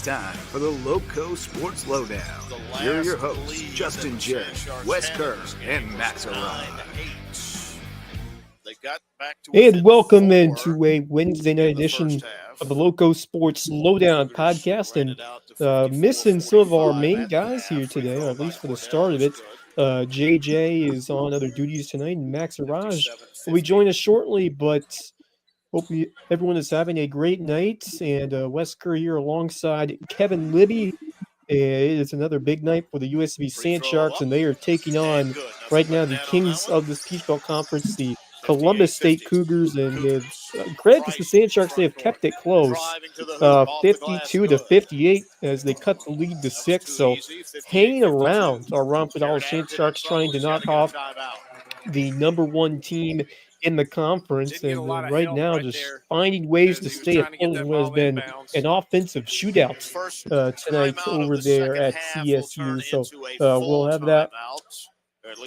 time for the LowcoSports Lowdown. Here are your hosts, Justin Jarrett, Wes Kerr, and Max Arraj. And welcome into a Wednesday night edition of the LowcoSports Lowdown podcast. And missing some of our main guys here today, or at least for the start of it. JJ is on other duties tonight, and Max Arraj will be joining us shortly, but hope everyone is having a great night. And Wes Kerr here alongside Kevin Libby. It is another big night for the USV Sand Sharks, and they are taking on right now the kings of this Peach Belt Conference, the Columbus State Cougars. And credit to the Sand Sharks, they have kept it close, 52-58, as they cut the lead to 6. So hanging around our Romford Dollar Sand Sharks, trying to knock off the number one team in the conference, and right now just finding ways to stay afloat in what has been an offensive shootout tonight over there at CSU. So we'll have that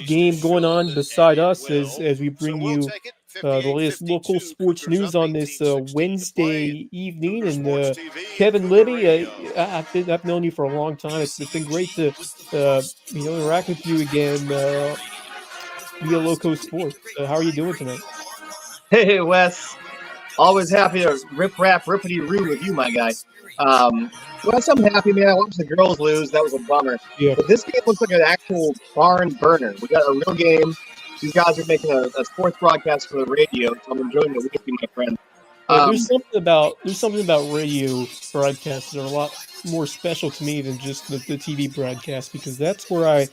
game going on beside us as we bring you the latest local sports news on this Wednesday evening. And Kevin Libby, I've known you for a long time. It's been great to interact with you again via LowcoSports. How are you doing tonight? Hey, Wes. Always happy to rippity-roo with you, my guy. Wes, I'm happy, man. I watched the girls lose. That was a bummer. Yeah. But this game looks like an actual barn burner. We got a real game. These guys are making a sports broadcast for the radio, so I'm enjoying the weekend, my friend. There's something about radio broadcasts that are a lot more special to me than just the TV broadcast, because that's where I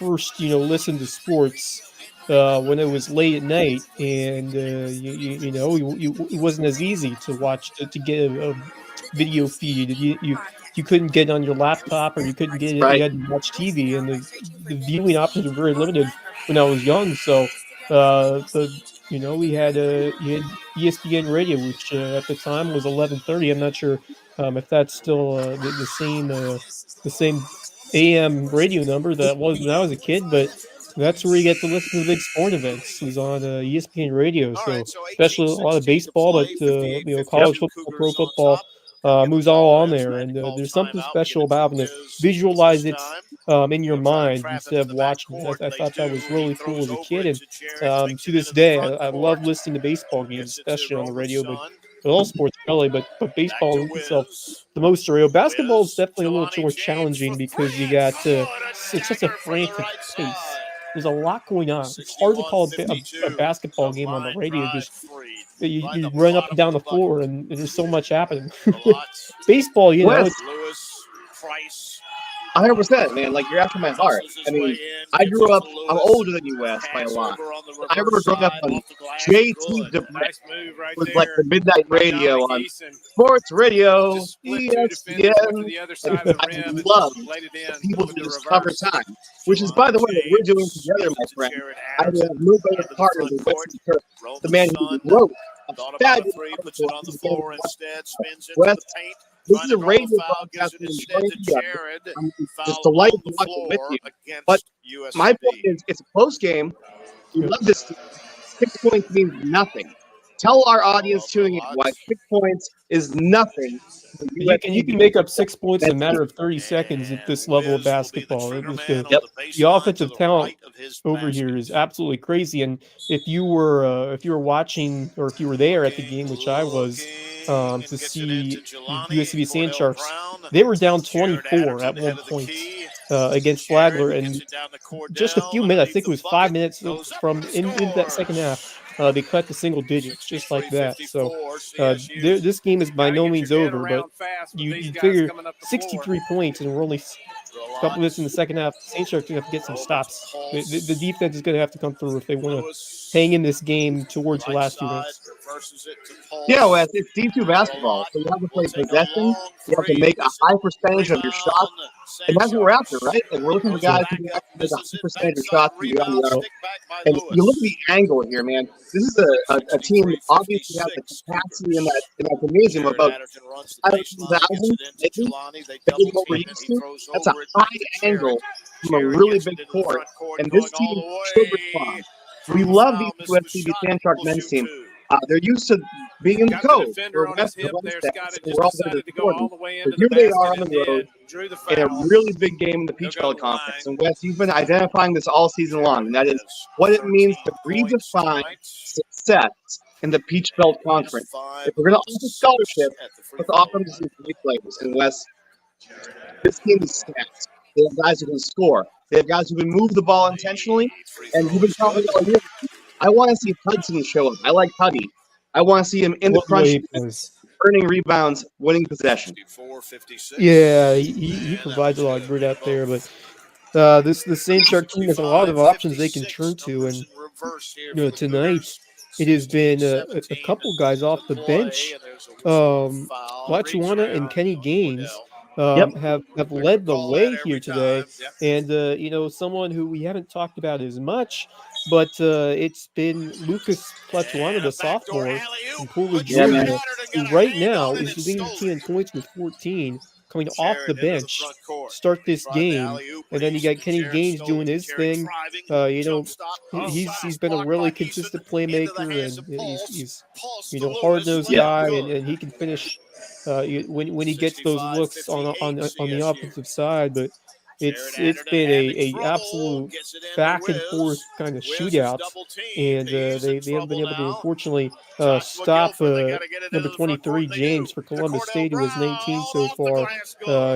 first, listened to sports. When it was late at night, and it wasn't as easy to watch to get a video feed. You couldn't get it on your laptop, or you couldn't get it. Right. You had to watch TV, and the viewing options were very limited when I was young. So, we had ESPN Radio, which at the time was 11:30. I'm not sure if that's still the same AM radio number that was when I was a kid, but that's where you get to listen to the big sport events. It was on ESPN Radio, so especially a lot of baseball, but college football, pro football moves all on there. And there's something special about having to visualize it in your mind instead of watching it. I thought that was really cool as a kid, and to this day, I love listening to baseball games, especially on the radio, but all sports really, but baseball itself the most radio. Basketball is definitely a little more challenging because you got it's such a frantic pace. There's a lot going on. It's hard to call a basketball game on the radio. Just you run up and down the floor, and there's so much happening. Baseball, Wes, 100%, man. Like, you're after my heart. I mean, I grew up. I'm older than you, Wes, by a lot. I remember growing up on JT Direct. It was like the midnight radio on sports radio, ESPN. I love people who discover time, which is, by the way, what we're doing together, my friend. I have no better partner than Wes Kerr, the man who wrote a fabulous Wes. This is a radio broadcast. I'm just delighted to watch it with you. But my point is, it's a close game. We love this. 6 points means nothing. Tell our audience tuning in why 6 points is nothing. You can make up 6 points in a matter of 30 seconds at this level of basketball. The offensive talent over here is absolutely crazy. And if you were watching, or if you were there at the game, which I was, to see USV Sand Sharks, they were down 24 at one point against Flagler, and just a few minutes, I think it was 5 minutes from in that second half, they cut to single digits just like that. So this game is by no means over, but you figure 63 points, and we're only a couple minutes in the second half. Saint Sharks are going to have to get some stops. The defense is going to have to come through if they want to hang in this game towards the last 2 minutes. Yeah, Wes, it's D2 basketball, so you have to play possession. You have to make a high percentage of your shots, and that's what we're after, right? And we're looking for guys who can actually make a high percentage of shots from beyond the arc. And you look at the angle here, man. This is a team that obviously has the capacity in that gymnasium of about 5,000, maybe over used to. That's a high angle from a really big court, and this team should respond. We love these USCB Sand Shark men's team. They're used to being in the code. We're West to Wednesday, so we're all going to important. So here they are on the road in a really big game in the Peach Belt Conference. And Wes, you've been identifying this all season long, and that is what it means to redefine success in the Peach Belt Conference. If we're going to offer scholarship, let's offer them to some great players. And Wes, this team is stacked. They have guys who can score. They have guys who can move the ball intentionally, and you've been telling me all year, I want to see Hudson show up. I like Huddy. I want to see him in the crunch, earning rebounds, winning possession. Yeah, he provides a lot of grit out there, but the St. Shark team has a lot of options they can turn to, and tonight it has been a couple guys off the bench. Flatchuana and Kenny Gaines have led the way here today, and someone who we haven't talked about as much, but it's been Lucas Flatchuana, the sophomore from Pula, Georgia, who right now is leading the team in points with 14, coming off the bench to start this game. And then you got Kenny Gaines doing his thing. He's been a really consistent playmaker, and he's hard-nosed guy, and he can finish when he gets those looks on the offensive side. But it's been a absolute back and forth kind of shootout, and they haven't been able to unfortunately stop number 23 James for Columbus State, who is 19 so far.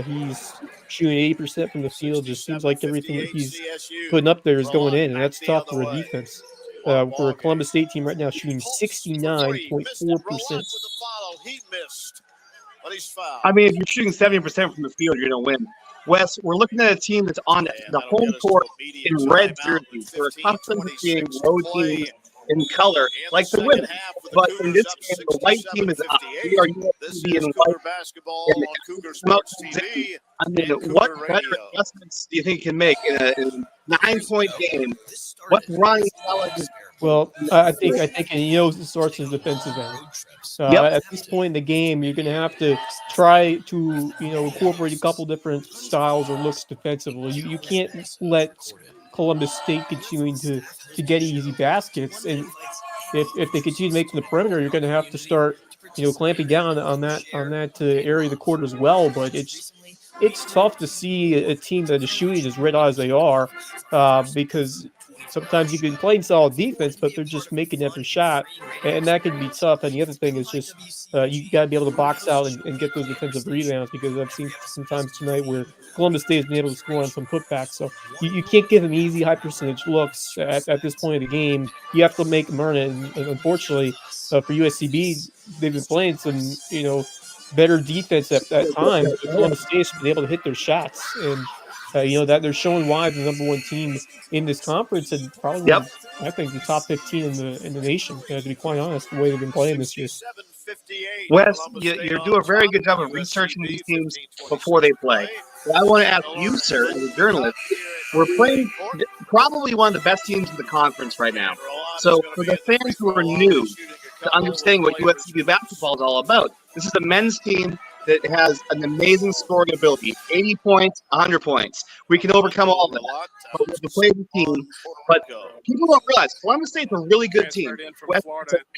He's shooting 80% from the field. Just seems like everything that he's putting up there is going in, and that's tough for a defense. For a Columbus State team right now shooting 69.4%. I mean, if you're shooting 70% from the field, you're going to win. Wes, we're looking at a team that's on the home court in red jerseys. We're accustomed to seeing road teams in color, like the women. But in this game, the white team is up. We are USC in white. I mean, what better adjustments do you think you can make in a 9-point game? What's Ronnie Selleck's? Well, I think it starts in the defensive end. At this point in the game, you're going to have to try to incorporate a couple different styles or looks defensively. You can't let Columbus State continue to get easy baskets, and if they continue to make from the perimeter, you're going to have to start clamping down on that area of the court as well. But it's tough to see a team that is shooting as red hot as they are, because sometimes you can play solid defense, but they're just making every shot, and that can be tough. And the other thing is just you got to be able to box out and get those defensive rebounds, because I've seen sometimes tonight where Columbus State has been able to score on some putbacks. So you can't give them easy, high-percentage looks at this point of the game. You have to make them earn it. And unfortunately, for USCB, they've been playing some, better defense at times. Columbus State has been able to hit their shots, and that they're showing why the number one team in this conference, and probably I think the top 15 in the nation. To be quite honest, the way they've been playing this year. Wes, you do a very good job of researching these teams before they play. But I want to ask you, sir, as a journalist, we're playing probably one of the best teams in the conference right now. So for the fans who are new to understanding what USCB basketball is all about, this is a men's team that has an amazing scoring ability. 80 points, 100 points. We can overcome all of that. But we have to play the team. But people don't realize Columbus State's a really good team. It's a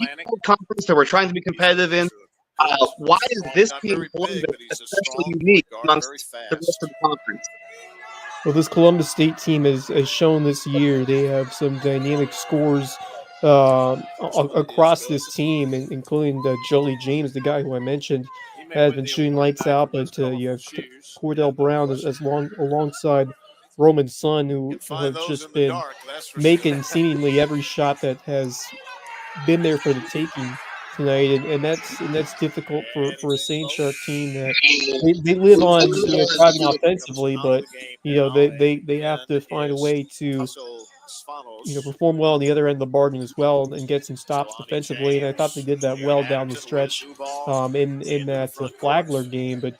people conference that we're trying to be competitive in. Why is this team Columbus especially unique amongst the rest of the conference? Well, this Columbus State team has shown this year they have some dynamic scores across this team, including Jolie James, the guy who I mentioned, has been shooting lights out, but you have Cordell Brown alongside Roman Sun, who have just been making seemingly every shot that has been there for the taking tonight, and that's difficult for a St. Shark team that they live on driving offensively, but they have to find a way to perform well on the other end of the bargain as well and get some stops defensively. And I thought they did that well down the stretch in that Flagler game. But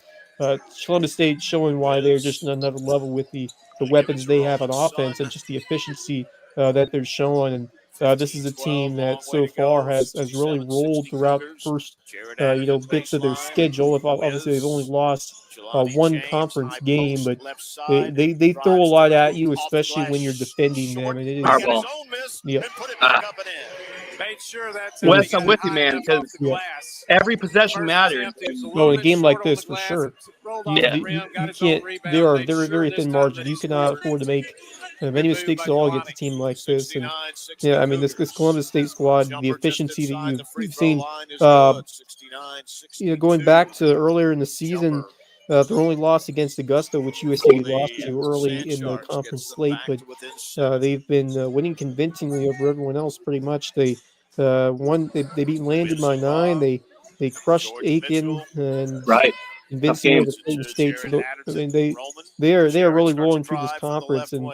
Columbus State showing why they're just on another level with the weapons they have on offense and just the efficiency that they're showing. And this is a team that so far has really rolled throughout the first bits of their schedule. Obviously, they've only lost one conference game, but they throw a lot at you, especially when you're defending them. And it is, Wes, I'm with you, man, because every possession matters. Well, in a game like this, for sure, you can't. There are very, very thin margins. You cannot afford to make many mistakes at all against a team like this. And yeah, I mean, this Columbus State squad, the efficiency that you've seen, going back to earlier in the season. Their only loss against Augusta, which USC lost to early in the conference slate, but they've been winning convincingly over everyone else. Pretty much, they won. They beat Landon by 9. They crushed Aiken and convincingly over Clayton State. So, I mean, they are really rolling through this conference, and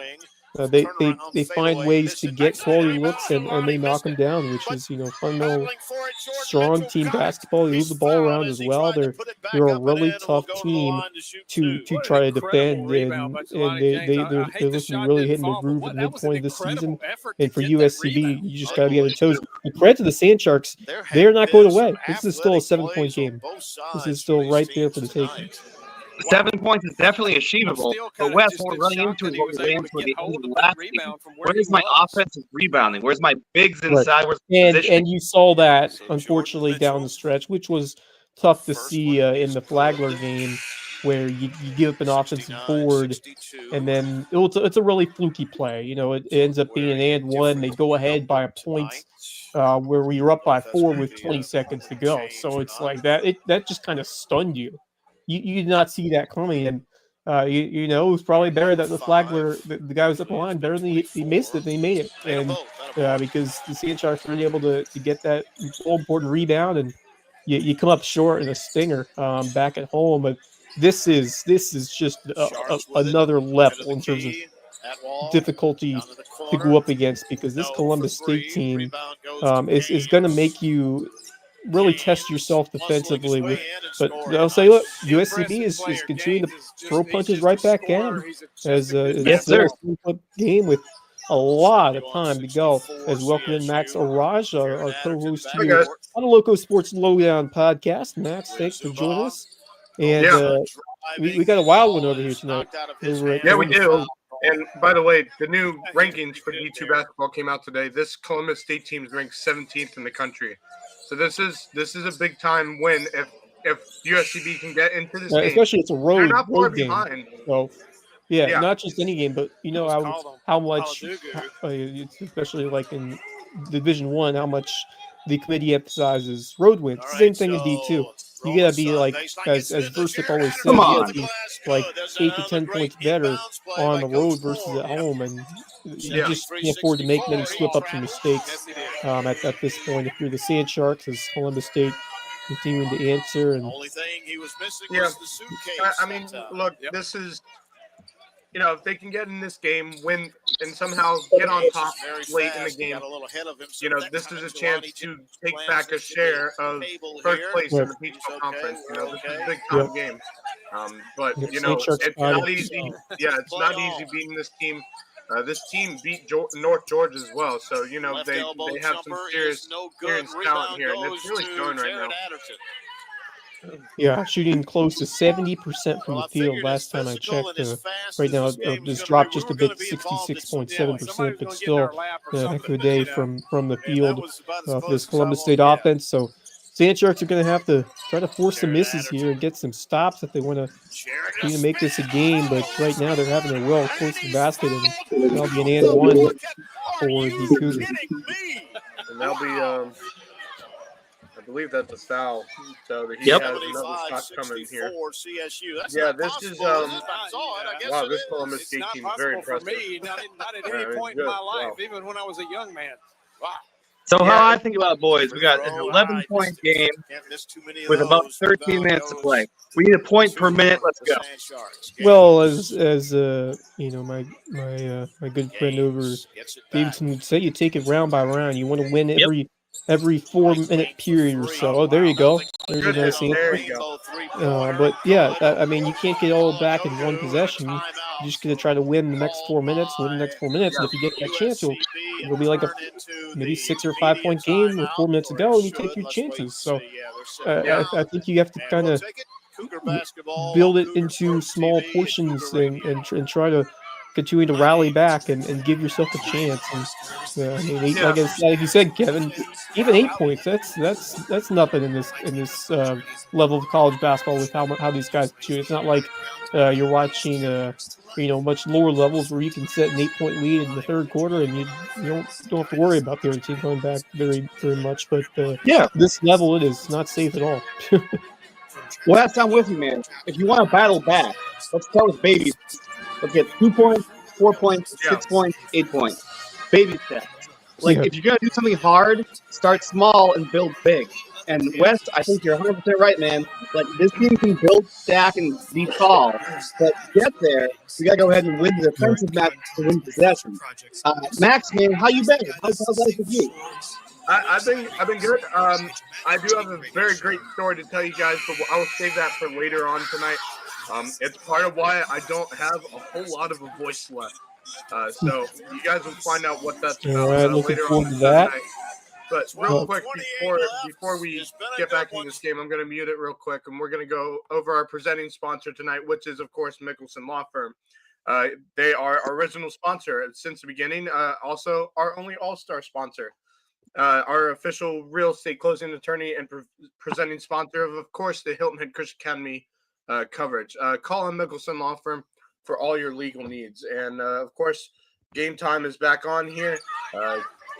they find ways to get quality looks and they knock them down, which is fundamental strong team basketball. They move the ball around as well. They're a really tough team to try to defend, and they're looking really hitting the groove at the midpoint of this season. And for USCB, you just got to be on your toes. The credit to the Sand Sharks, they're not going away. This is still a 7-point game. This is still right there for the taking. 7 points is definitely achievable, but Wes, what we're running into is what we ran for the end of the last game. Where's my offensive rebounding? Where's my bigs inside? Right. And you saw that, unfortunately, down the stretch, which was tough to see in the Flagler game, where you give up an offensive board, and then it's a really fluky play. It ends up being an and one. They go ahead by a point where we were up by 4 with 20 seconds to go. So it's like that. That just kind of stunned you. You did not see that coming, and it was probably better that the Flagler, the guy was up the line better than he missed it. They made it, and because the Sand Sharks were able to get that all important rebound, and you come up short in a stinger back at home. But this is just another level in terms of difficulty to go up against, because this Columbus State team is going to make you really test yourself defensively. But I'll say, look, USCB is continuing to throw punches right back at him as yes, sir. Game with a lot of time to go. As welcome in Max Arraj, our co-host here on the LowcoSports Lowdown podcast. Max, thanks for joining us. And we got a wild one over here tonight. Yeah, we do. And by the way, the new rankings for D2 basketball came out today. This Columbus State team is ranked 17th in the country. So this is a big time win if USCB can get into this game. Especially it's a road game. Behind. So not just any game, but how much, especially like in Division I, how much the committee emphasizes road wins. Same thing in D2. You gotta be like, as Versic always said, you gotta be like 8 to 10 points better on the road versus at home, and you just can't afford to make many slip-ups and mistakes at this point. If you're the Sand Sharks, as Columbus State continuing to answer, and I mean, look, this is. If they can get in this game, win, and somehow get on top late in the game, this is a chance to take back a share of first place in the Peach Bowl Conference. This is a big time game. But it's not easy. Yeah, it's not easy beating this team. This team beat North Georgia as well, so they have some serious talent here, and it's really showing right now. Yeah, shooting close to 70% from the field last time I checked. Right now, it's dropped just a bit, 66.7%, but still a heck of a day from the field for this Columbus State offense. So Sand Sharks are going to have to try to force some misses here and get some stops if they want to make this a game. But right now, they're having a well close to the basket, and that'll be an and one for the Cougars. And that'll be I believe that's a foul. So he has another shot coming here. Yeah, this is wow. This Columbus State team is very impressive. For me, not at any point in my life, even when I was a young man. Wow. So how I think about it, boys, we got an 11-point game with about 13 minutes to play. We need a point per minute. Let's go. Well, as my good friend over Davidson would say, you take it round by round. You want to win every 4-minute period or so. Oh, there you go. There's a nice answer. But yeah, I mean, you can't get all back in one possession. You're just going to try to win the next 4 minutes, And if you get that chance, it'll be like a maybe 6 or 5 point game with 4 minutes to go, and you take your chances. So I think you have to kind of build it into small portions and try to continue to rally back and give yourself a chance. And I mean, like you said, Kevin, even 8 points, that's nothing in this level of college basketball with how these guys shoot. It's not like you're watching much lower levels where you can set an 8-point lead in the third quarter and you don't have to worry about the other team coming back very very much. But this level, it is not safe at all. Wes, I'm with you, man. If you want to battle back, let's start with baby. Let's get 2 points, 4 points, 6 points, 8 points. Baby steps. If you're going to do something hard, start small and build big. And Wes, I think you're 100% right, man. This team can build, stack, and be tall. But to get there, we got to go ahead and win the defensive match to win possession. Max, man, how you been? How's life with you? I've been good. I do have a very great story to tell you guys, but I will save that for later on tonight. It's part of why I don't have a whole lot of a voice left. So you guys will find out what that's about later on tonight. But real quick, before we get back into this game, I'm going to mute it real quick, and we're going to go over our presenting sponsor tonight, which is, of course, Mickelson Law Firm. They are our original sponsor since the beginning, also our only all-star sponsor. Our official real estate closing attorney and presenting sponsor of course, the Hilton Head Christian Academy coverage. Call on Mickelson Law Firm for all your legal needs. And, of course, game time is back on here.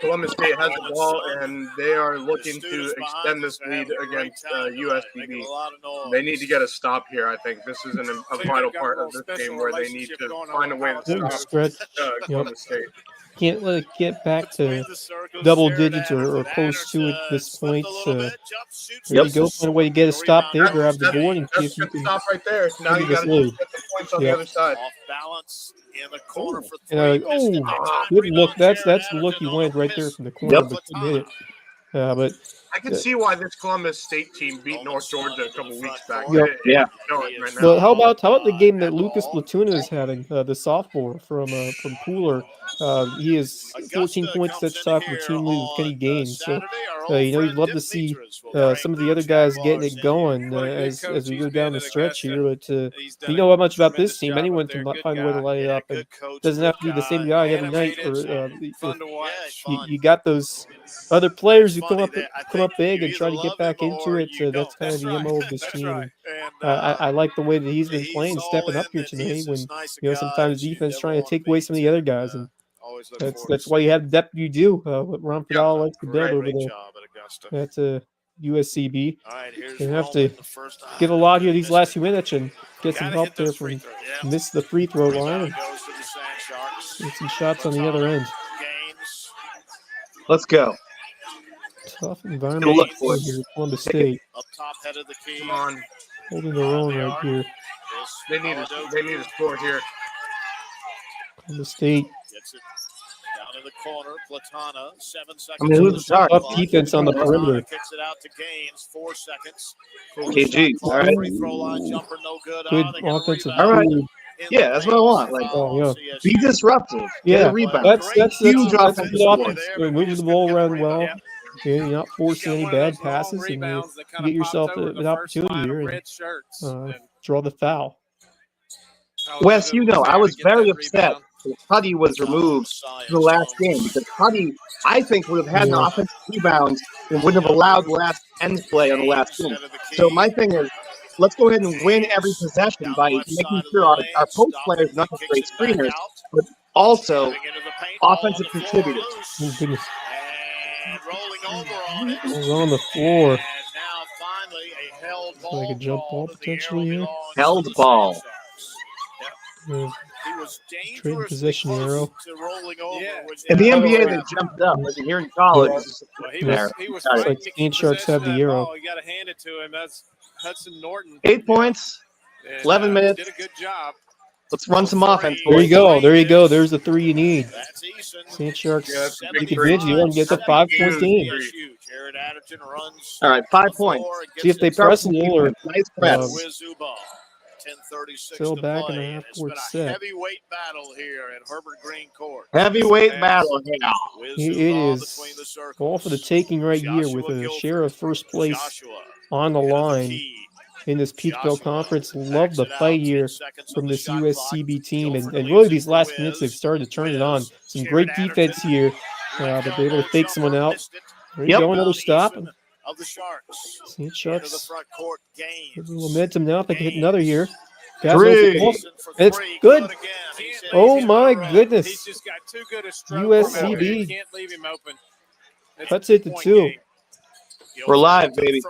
Columbus State has the ball, and they are looking to extend this lead against USCB. They need to get a stop here, I think. This is a vital part of this game where they need to find a way to stop Columbus State. Can't let it get back to double digits or close to it at this point. There you go. Find a way to get a stop there, grab the board, and see if you can stop right there. Now you got to get the points on the other side. Off balance in the corner for good look. That's the look you wanted right there from the corner, but couldn't hit it. But I can see why this Columbus State team beat North Georgia a couple weeks back. Yeah. Right now. But how about the game that Lucas Platuna is having? The sophomore from Pooler. He has 14 points. That's top of the team lead with Kenny Gaines. So you'd love to see some of the other guys getting it going as we go down the stretch here. But you know how much about this team. Anyone can find a way to light it up. It doesn't have to be the same guy every night. You got those other players who come up big and try to get back into it. That's kind of the MO of this team. I like the way that he's been playing, stepping up here tonight. When sometimes defense trying to take away some of the other guys, and that's why you have the depth you do. What Ron Fidal likes to build over there. That's a USCB. They have to get a lot here these last few minutes and get some help there from miss the free throw line and get some shots on the other end. Let's go. Tough environment here, Columbus State. Up top, head of the key. Come on. Holding their own right here. They need a score here. Columbus State. Gets it down in the corner. Platana, 7 seconds. I mean, who's the Tough defense on the perimeter. Kicks it out to Gaines, 4 seconds. KG, all right. Free throw line jumper, no good. Good offensive. All right. Yeah, that's what I want. Be disruptive. Yeah, rebound. That's huge good offensive offense. Moving the ball around well. You're not forcing any bad passes, and you get yourself an opportunity here and draw the foul. Wes, I was very upset that Putty was removed in the last game because Putty, I think, would have had an offensive rebound and wouldn't have allowed the last end play on the last game. So my thing is, let's go ahead and win every possession by making sure our post players not just great screeners, but also offensive contributors. Oh, goodness. And rolling over on it. It's on the floor. And now finally a held ball. Like a jump ball potentially here. Held ball. Trading possession arrow. In the NBA, they jumped up. Like here in college, it's like Ant Sharks have the arrow. You got to hand it to him. That's Hudson Norton. 8 points, 11 minutes. Did a good job. Let's run some offense. There you go. There's the 3 you need. Ant Sharks, you can bid you and get the 5 point game. All right, 5 points. See if they press a little or nice press. Still back in the half-court set. Heavyweight battle here at Herbert Green Court. Heavyweight battle here. It is all for the taking right here with a share of first place on the line. in this Peach Belt Conference. Love the fight here from this USCB team. And really these last minutes, they've started to turn it on. Some great defense here, but they're able to fake someone out. There you go, another stop. See it, Sharks. Momentum now if they can hit another here. Three. It's good. Oh my goodness. He's just got too good a stroke. USCB Can't leave him open. cuts it to 2. We're live, baby.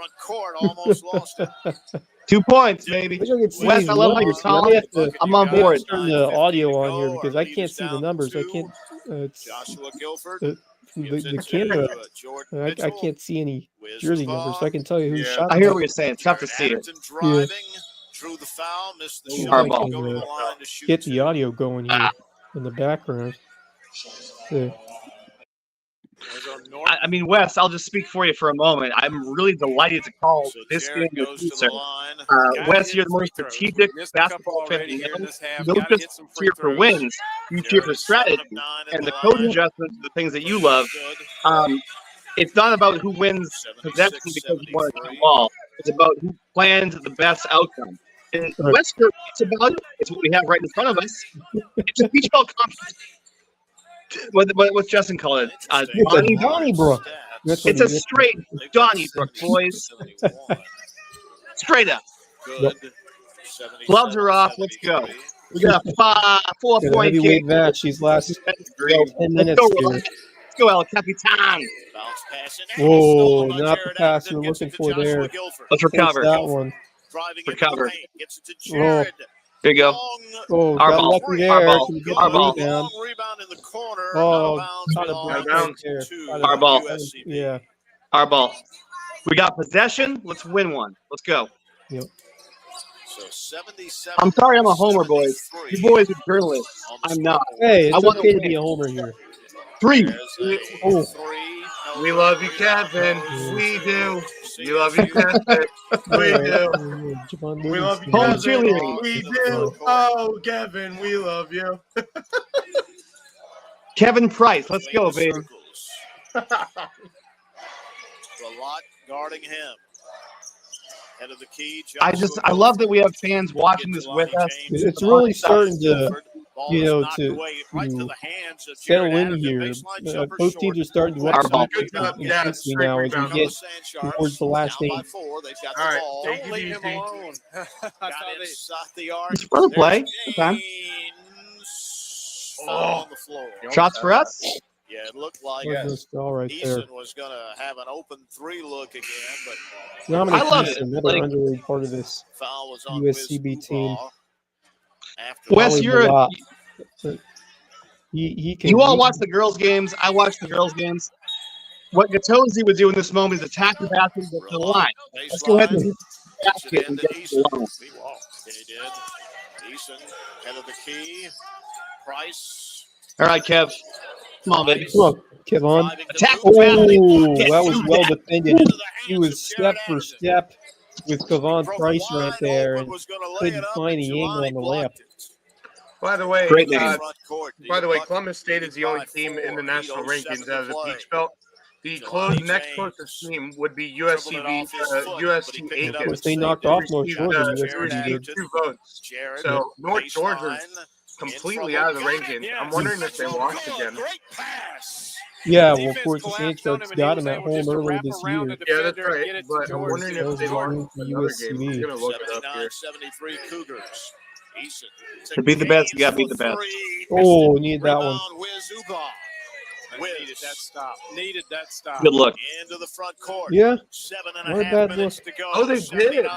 2 points, baby. Wes, I love how you're calling. I'm on board. Turn the audio on here because I can't see the numbers. I can't. The camera. I can't see any jersey numbers, so I can tell you who shot. I hear what you're saying. It's tough to see it. Yeah. Drew the foul, missed the Our shot. ball. Go to the line to shoot Get the two. audio going here in the background. Yeah. I mean, Wes, I'll just speak for you for a moment. I'm really delighted to call So this Jarrett game goes the to future. the line. Wes, you're the most strategic basketball fan you know. You don't just cheer for wins, you cheer for strategy. And the coach adjustments, the things that you love. It's not about who wins possession because you want to do the ball. It's about who plans the best outcome. And Wes Kerr talks about it. It's what we have right in front of us. It's a Peach Belt Conference. What's Justin call it? Donnybrook. It's a straight Donnybrook, boys. Straight up. Good. Gloves are off. Let's go. We got a 4-point Heavyweight game. match. These last 10 minutes Let's here. Let's go, El Capitan. Whoa, not the pass you're looking for there. Let's recover. That one. Recover. Oh, There you go. oh, Our got ball. lucky there. Our ball. Can you get Our the ball. rebound? In the corner. Oh, caught a Out of block bounds. right there. Our ball. Yeah. Our ball. We got possession. Let's win one. Let's go. Yep. So 77. I'm sorry I'm a homer, boys. You boys are journalists. I'm not. Hey, I it's want okay to to be a homer here. 3. Oh. We love you, Kevin. We do. We love you, Kevin. We do. We love you, Home Kevin. cheerleading. We do. Oh, Kevin, we love you. Kevin Price. Let's go, baby. A lot guarding him. Head of the key. I love that we have fans watching this with us. It's really starting to, right to the hands of settle Jarrett. in here. Baseline jumper Both short. teams are starting to Our ball. intensely now as we get towards the last Down by eight. 4. They've got All the right, ball. take Don't it leave him easy. alone. Got inside the arc. It's for the play. Good time. On the floor. Shots for us. Yeah, it looked like There's the ball right there. Eason was going to have an open 3 look again, but Dominic I love Eason, it. another Like- underrated part of this. foul was on USCB Wiz team. Ubaugh after Wes, Always you're a a, lot. He can. you all watch the girls' games. I watch the girls' games. What Gattosi would do in this moment is attack the basket and get to the line. Let's go ahead and hit the basket and get to the line. He walked. He did. Eason, head of the key. Price. All right, Kev. Come on, baby. Come on, Kevon. driving the Attack hoop. the basket. Oh, Get that was to well that. defended. Into the He hands was of step Jarrett for Anderson. step with Kevon Broke Price wide right there, open, and was gonna lay couldn't it up, find and the angle on Jelani the blocked layup. it. By the way, Great name. Front court, by the way, bucket, Columbus State is the only lead by team in the 4, national 8:07 rankings to out of the play. Peach Belt. The next closest team would be USCB, USC Of course, they Aiken. knocked off North Received, Georgia. Jarrett USCB did. Anderson. 2 votes. Jarrett, So North Georgia's baseline, completely in out of the trouble. rankings. Yeah. I'm wondering if they lost again. Great pass. Yeah, The well, of defense course, the collapsed Saints on him, and he got was him at able home just to earlier wrap this around year. the Yeah, that's defender and right. get it to But I'm George. wondering if they That lost was another game. I'm USCB. gonna look it up here. 79-73 Cougars. Eason To beat the best, you gotta beat the best. Oh, needed that one. Rebound, Wiz Ubaugh. Needed that stop. Needed that stop. Good look. Into the front court. Yeah, 7.5 not a bad minutes to go. Oh, they did. 79,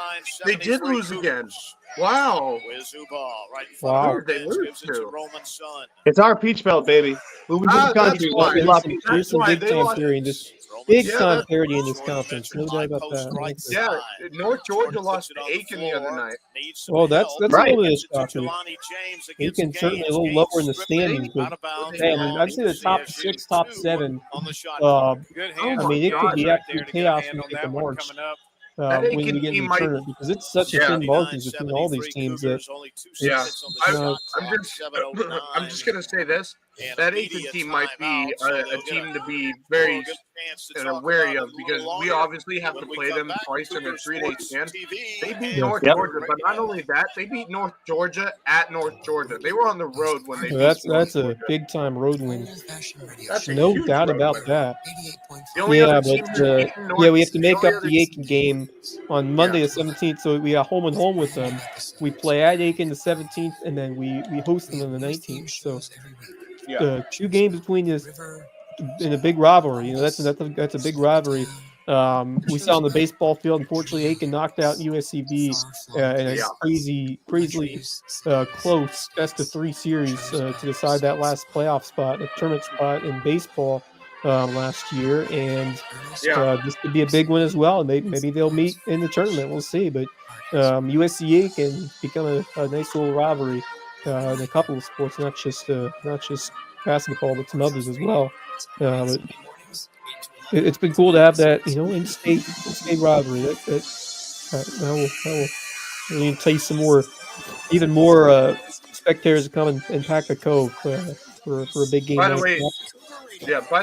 They did 73 lose again. Cougars. Wow. Wiz Ubaugh right in Wow. front Who of did the they bench. lose Gives it to? to Roman Son. It's our Peach Belt, baby. Moving to the That's country. why. We love There's you. some, there's some why big they time lost. theory in this. Roman Big Yeah, time that's- parity in this Jordan conference. Mitchell, No doubt about high that. post I like right that. Yeah, side. North Georgia Jordan lost puts it to on the Aiken the other floor. night. Needs some Well, that's help. a Right. little bit of Gets it to shocking. Jelani James against Aiken certainly a Gaines. little lower in the Gaines standings, stripping but out of bounds. hey, I mean, I'd say the top CSU 6, top 2 7. on the shot Uh, Good Oh hands. my I mean, it could be God. absolute chaos when we get to one March. coming up. That When Aiken we get team in the might- tournament, because it's such a Yeah. thin margins between all these teams that Only 2 Yeah. seconds on the I- shot I'm clock, just 7:09. I'm just gonna say this. that Aiken team might be a team to be very wary of because we obviously have to play them twice in a 3-day span. They beat North Georgia, but not only that, they beat North Georgia at North Georgia. They were on the road when they beat That's a big time road win. That's a No huge doubt road about win. that. We have to make up the Aiken game on Monday the 17th. So we got home and home with them. We play at Aiken the 17th, and then we host them on the 19th. So 2 games between us in a big rivalry. You know, that's a big rivalry. We saw on the baseball field. Unfortunately, Aiken knocked out USCB in a crazily close best-of-3 series to decide that last playoff spot, a tournament spot in baseball last year. And this could be a big one as well. Maybe they'll meet in the tournament. We'll see. But USC Aiken become a nice little rivalry in a couple of sports, not just basketball, but some others as well. But it's been cool to have that, in-state rivalry. That will entice even more spectators to come and pack the Cove for a big game. By the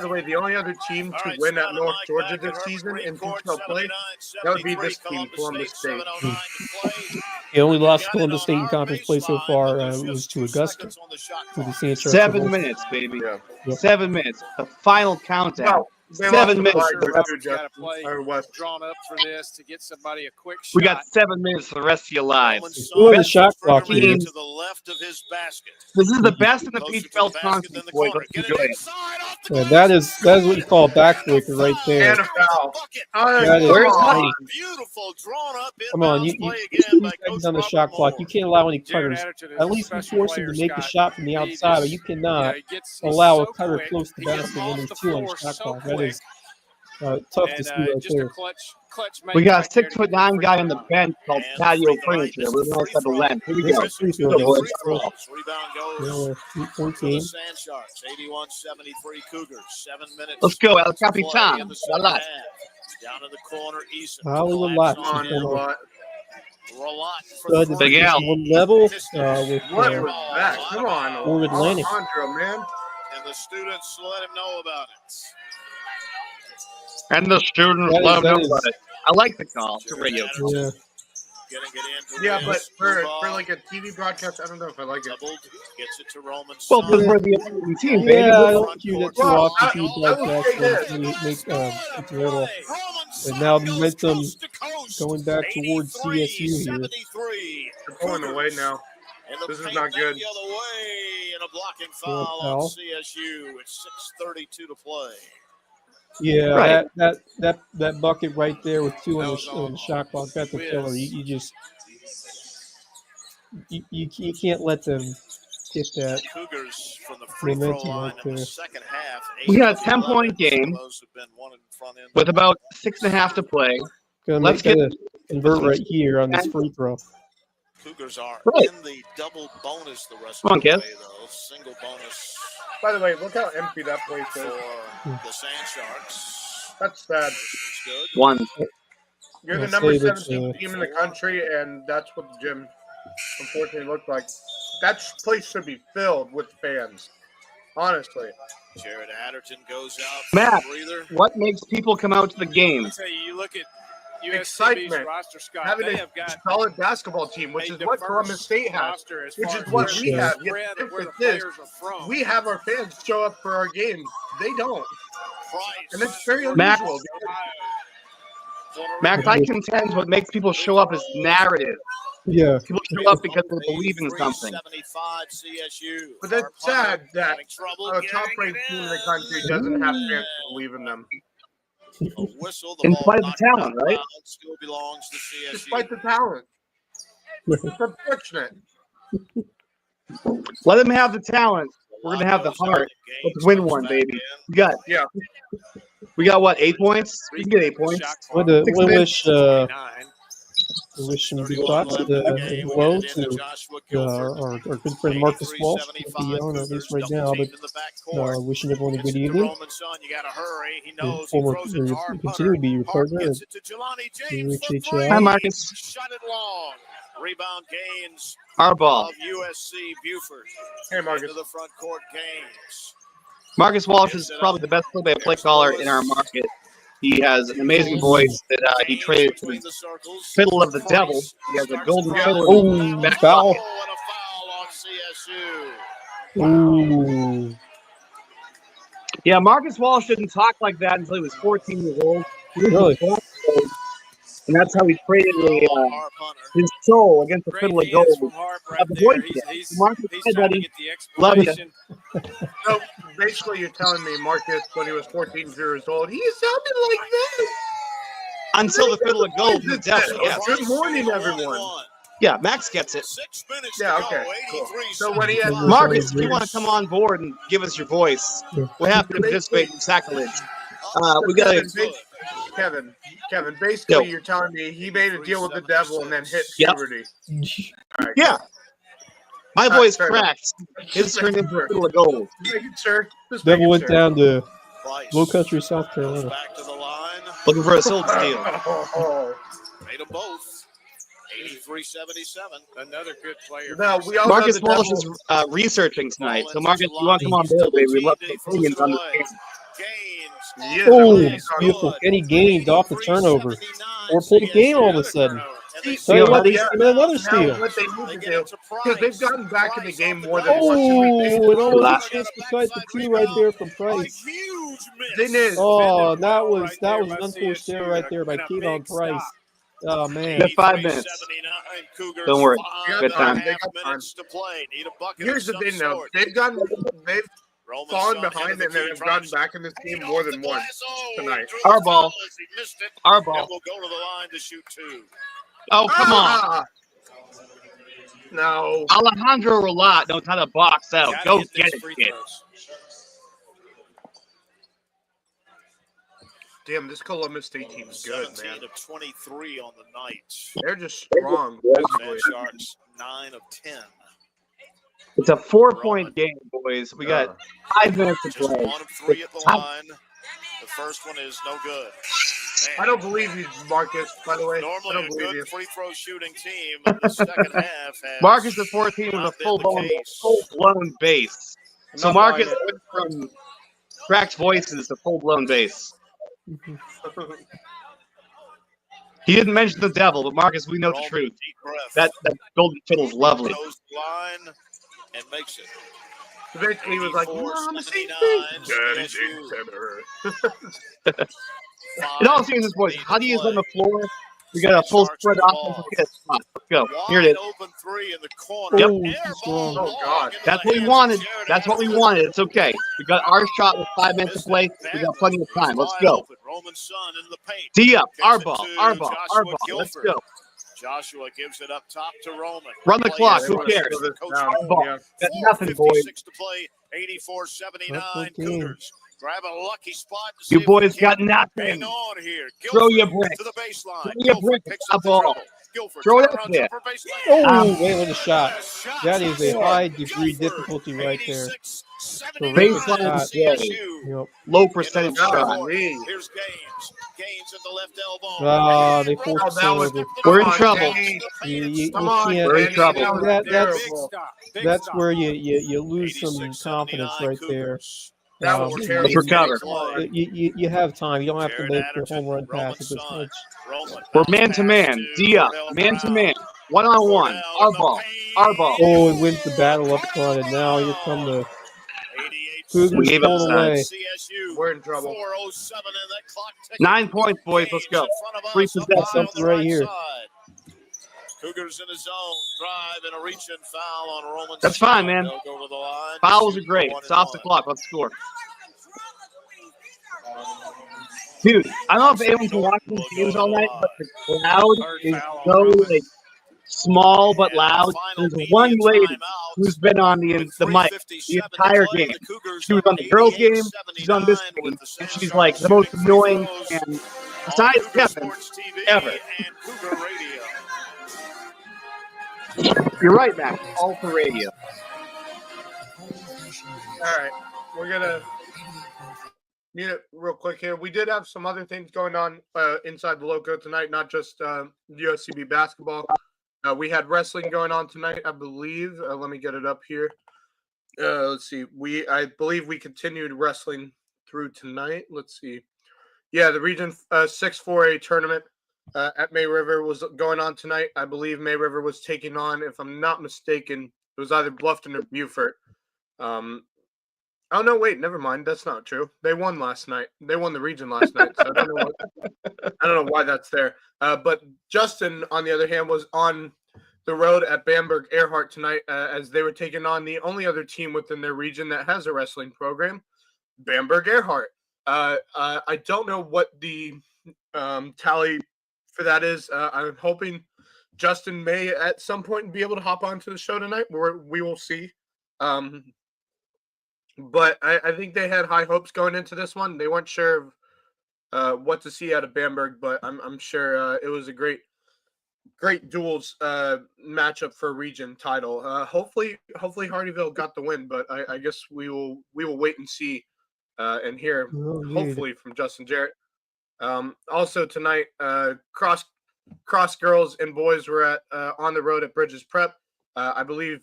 way, the only other team to win at North Georgia this season in Peachtree play, that would be this team, Columbus State. The only loss Columbus State in conference play so far was to Augusta. To the Saints. 7 minutes, baby. 7 minutes. The final countdown. They 7 minutes. Drawn up for this to get somebody a quick shot. We got 7 minutes for the rest of your lives. Who are the shot clock teams? To the left of his basket. This is the best in the Peach Belt Conference, boys. Let's enjoy it. That is what you call a backbreaker right there. And a foul. Beautiful drawn up. Come on, you 2 seconds on the shot clock. You can't allow any cutters. At least you force him to make the shot from the outside, but you cannot allow a cutter close to the basket when there's 2 on the shot clock. That is tough to see right there. We got a 6'9" guy on the bench called Patio Furniture. We're going to have a length. Here we go. Rebound goes to the Sand Sharks. 81-73 Cougars. 7 minutes. Let's go, El Capitan. Down in the corner, Eason. Relax. Big Al. One level with Come on, or Atlantic. Man. And the students let him know about it. And the students love him. I like the call to radio. Yeah, but for like a TV broadcast, I don't know if I like it. Gets it to Roman. Well, because we're the opposing team, baby. Yeah, I don't do that too often. TV broadcast and now the momentum going back towards CSU here. They're pulling away now. This is not good. The other way, and a blocking foul on CSU. It's 6:32 to play. Yeah, right. that bucket right there with 2 on the shot clock. That's a killer. You can't let them get that Cougars from the free throw line in the second half. We got a 10-point game with about 6.5 to play. Let's convert right here on this free throw. Cougars are in the double bonus the rest of the way, though. Single bonus. By the way, look how empty that place is. For the Sand Sharks. That's sad. One. You're the number 17 team in the country, and that's what the gym unfortunately looked like. That place should be filled with fans. Honestly. Jarrett Adderton goes out. Matt, what makes people come out to the game? I'll tell you look at excitement, roster, Scott. having a solid basketball team, which is what Columbus State has, which is what we have. We have our fans show up for our games. They don't. And it's very unusual. Max, I contend what makes people show up is narrative. Yeah. People show up because they believe in something. But that's sad that a top-ranked team in the country doesn't have fans to believe in them. In spite of the talent, right? Despite the talent. It's unfortunate. Let them have the talent. We're going to have the heart. Let's win one, baby. We got what, 8 points? We can get 8 points. Wish some good thoughts hello to our good friend Marcus Walsh. He'll be on at least right now, but wishing everyone a good evening. Continue to be your partner. Hi, Marcus. Rebound Gaines Our ball. of USC Buford. Hey, Marcus. Into the front court, Gaines. Marcus Walsh is probably the best play-by-play caller in our market. He has an amazing voice that he traded to the fiddle of the devil. He has a golden fiddle. Oh, foul. And a foul on CSU. Ooh. Yeah, Marcus Walsh didn't talk like that until he was 14 years old. Really? And that's how he traded his soul against the fiddle of gold. Marcus, He's trying to get the love you. explanation. So basically, you're telling me Marcus, when he was 14 years old, he sounded like this. Until the fiddle of gold. The devil. Yes. Good morning, everyone. Yeah, Max gets it. 6 minutes Yeah, to okay. go, Cool. 83 So when he had Marcus, if you want to come on board and give us your voice, we have to participate in sacrilege. We got to. Kevin, basically, Yo. you're telling me he made a deal with the devil and then hit Yep. puberty. Yeah. My voice fair cracked. His turned into a fiddle of gold. Making sure. Just Devil making went sure. down to Price Low Country, South goes Carolina. back to the line. Looking for a silver steal. Made them both. 83-77. Another good player. No, we all Marcus know the Walsh devil. is researching tonight. So, Marcus, you want to come on board, baby? We'd love your opinions on this game. Gaines. He is. Oh, He's beautiful. Kenny Gaines off the turnover. Or pulled the game all of a sudden. And Tell you what, buddy. he's another Now steal. what they need they to get do, it to because they've Price. gotten back in the game more than Price once. Oh, and almost Last- a chance to cut the two right there from Price. A huge miss. Thing is, Oh, that Well was right that there was by an unforced CSU, error right there by and a Kevon big Price. stop. Oh man. Good 5 minutes. 83-79, Cougars, Don't worry. 5 Good time. and a half minutes to play. Need a bucket here's of the some thing, though. sort. They've Roman fallen Son behind into and the then key, have gotten tries back in this to game hang more off than the once glass. Oh, tonight. he drew Our the ball. foul as he missed it. Our ball. And will go to the line to shoot two. Oh, come on. Ah! No. Alejandro Rolat knows how to box out. Gotta Go hit get these it, free kid. throws. Damn, this Columbus State team's good, 17 man. of 23 on the night. They're just strong. Fan physically. Sharks 9 of 10. It's a 4-point game, boys. We got 5 minutes to Just play. 1 of 3 at the line. The first one is no good. I don't believe you, Marcus, by the way. I Normally don't a believe good you. free throw shooting team. The second half has Marcus at 14 was a not been the case. full-blown bass. So Not Marcus buying went from cracked voices to full-blown bass. He didn't mention the devil, but Marcus, we know the Roman, truth. deep breath. That golden fiddle's lovely. Goes to the line and makes it. So basically, he was like, Mom, it's 84-79, center. In all seriousness, boys, how do you use on the floor? We got a full spread offense. Let's go. Here it is. Wide open three in the corner. Yep. Air ball Oh, God. into That's the what we hands of wanted. Jarrett That's what we Ashford. wanted. It's okay. We got our shot with 5 minutes to play. We got plenty of time. Let's Wide go. open. Roman Son into the paint. D up. Kicks Our it ball. to Our ball. Our Joshua ball. Let's Guilford. go. Joshua gives it up top to Roman. Run the Play clock. is Who forced. cares? Coach Down. Holmes. Ball. Yeah. That's nothing, boys. 4:56 to play. 84-79 That's okay. Cougars. Grab a lucky spot to see You if we boys can got hang nothing. on here. Throw Guilford your brick. to the baseline. Throw your Guilford brick. picks A up the ball. dribble. Guilford Throw it turnaround up there. jumper baseline. Oh, wait, what a shot. Shot. That is a high degree Guilford, difficulty right there. 86-79 Baseline CSU. Yep. Low percentage Into the shot. court. Golly. Here's Gaines. Gaines at the left elbow. Ah, they forced Oh, that was- turnover. We're in Come on, trouble. Danny. You Come on, can't. We're in Danny, trouble. that was That's Big terrible. stop. Big that's stop. where you lose some 86-79 confidence right there. Cougars. That was Um, terrible. Let's recover. Come on. You have time. You don't have to Jarrett make the Anderson, home run Roman pass at this Son. point. Roman We're bounce man to pass man. to D up. Cordell Man to Brown. man. 1-on-1. Cordell Our in the ball. paint. Our ball. Oh, it wins the battle up front, and now here come the 88 Cougars We gave up pulling signs. away. CSU. We're in trouble. 4:07 and that clock ticking. 9 points, boys. Let's go. Gaines in front of Free us, up possession. high on the Something right here. side. Cougars in the zone. Drive and a reach and foul on Roman. That's fine, man. They'll go to the line. Fouls are Shoot great. 1 and Stop the 1. clock. Let's score. Dude, I don't know if anyone's been watching these games all night, but the crowd Third is foul on so Roman. like small but And loud. final There's one media lady timeout. who's been on the mic the 3:57 entire to play. game. The Cougars She was on the girls' game. She's on this 78-79 game, with the and San she's like the Sharks most shooting free annoying throws and on besides Cougar Kevin Sports TV ever. and Cougar Radio. You're right, Max. All for radio. All right, we're gonna mute it real quick here. We did have some other things going on inside the Loco tonight, not just USCB basketball. We had wrestling going on tonight, I believe. Let me get it up here. Let's see. I believe we continued wrestling through tonight. Let's see. Yeah, the Region 6 4A tournament at May River was going on tonight. I believe May River was taking on, if I'm not mistaken, it was either Bluffton or Beaufort. Oh, no, wait, never mind. That's not true. They won last night. They won the region last night, so I don't know why that's there. But Justin, on the other hand, was on the road at Bamberg Earhart tonight as they were taking on the only other team within their region that has a wrestling program, Bamberg Earhart. I don't know what the tally for that is. I'm hoping Justin may at some point be able to hop onto the show tonight. We will see. But I think they had high hopes going into this one. They weren't sure of what to see out of Bamberg, but I'm sure it was a great duels matchup for region title. Hopefully Hardyville got the win, but I guess we will wait and see and hear hopefully from Justin Jarrett. Also tonight, cross girls and boys were at on the road at Bridges Prep. I believe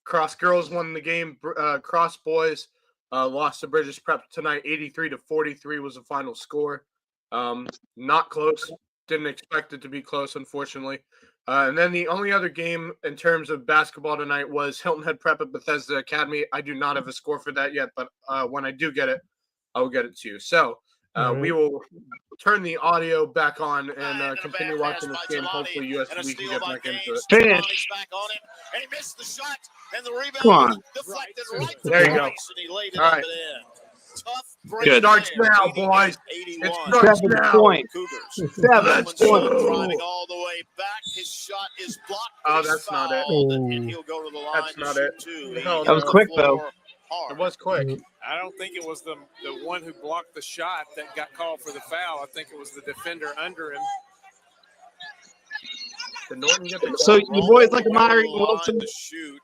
cross girls won the game. Cross boys lost to Bridges Prep tonight. 83-43 was the final score. Not close. Didn't expect it to be close, unfortunately. And then the only other game in terms of basketball tonight was Hilton Head Prep at Bethesda Academy. I do not have a score for that yet, but when I do get it, I will get it to you. So we will turn the audio back on and continue watching this game. Hopefully USC can get back into it. Finish. And he missed the shot, and the rebound Come on. deflected right to There you the go. place, and he laid it All up right. and in. Tough break Good. Starts there. now, boys. 81. It starts 7 now. points. Cougars. 7 Let's points. go. Driving all the way back. His shot is blocked. Oh, but he's that's not it. fouled, and he'll go to the line That's to not shoot it. two. Hell He That was hit quick, the though. floor hard. It was quick. I don't think it was the one who blocked the shot that got called for the foul. I think it was the defender under him. Did Norton get the So goal? you boys like All Amari over the line Wilson? to shoot.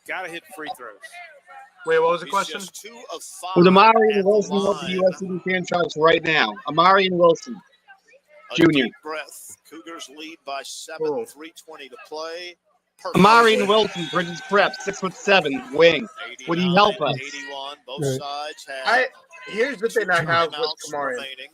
Got to hit free throws. Wait, what was the He's question? just 2 of 5 With Amari at the Wilson over line. the USC franchise right now. Amari Wilson. A Junior. deep breath. Cougars lead by 7. Oh. 3:20 to play. Amari Wilson, Bridges Prep, 6'7", wing. Would you help us? 81. Both Right. sides have Here's the thing I have with timeouts Kamari. remaining.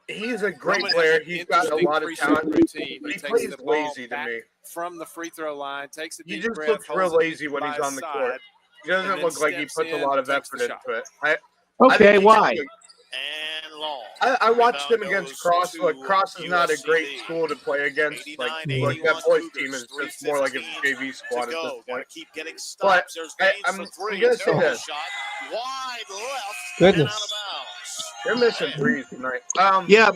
He's a great Roman player. has an He's got a interesting lot of free throw talent. routine. But he takes plays the ball lazy to back me. from the free throw line, takes a He deep just breath, looks real holds it lazy when by he's on his the court. side, He doesn't and then look like he steps puts a in lot and of takes effort the into shot. it. I Okay, think he's why? good. And long. I watched him Rebound against goes Cross. to Look, Cross is not a great USCB. school to play against. Like, 89, look, that 81 boys team Cougars, is just more like a 3:15 JV squad to at this go. Gotta point. keep getting But stops. There's Gaines I'm for 3. gonna say Terrible this. shot. Wide left Goodness. and out of bounds. They're missing threes tonight. Yeah,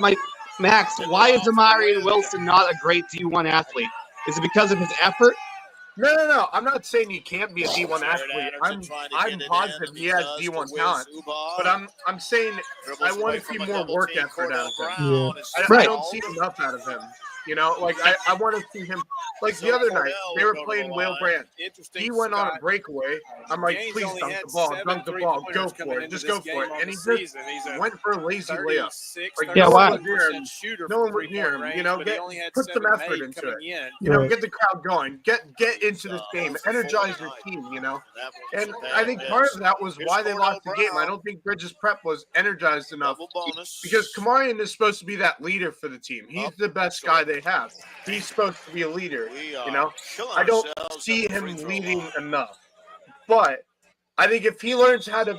Max, why is Amari Wilson not a great D1 athlete? Is it because of his effort? No. I'm not saying he can't be a D1 Jared athlete. Anderson trying to I'm get it positive in he has because D1 to talent. Wiz Ubar. But I'm saying Dribbles I want away to see from a more double work team. effort out Cordell of him. Brown is I Right. don't see enough out of him. You know, like I want to see him. Like the other night, they were playing Will Brandt. Interesting. He went on a Scott. breakaway. I'm like, Gaines please only dunk had the ball, 7 dunk the ball, go three-pointers for coming it, into just this go for game it. on And the he just season. He's a went for a lazy layup. 36, Like, Yeah, why? 37% shooter No one from would hear him. three-point You know, range, but he only had put some 7 of effort 8 into coming in. You know, Right. get the crowd going. Get into this game. Energize your team. You know. And I think part of that was why they lost the game. I don't think Bridges Prep was energized enough double bonus because Kamarian is supposed to be that leader for the team. He's the best guy they have. He's supposed to be a leader. You know, I don't see him leading enough. But I think if he learns how to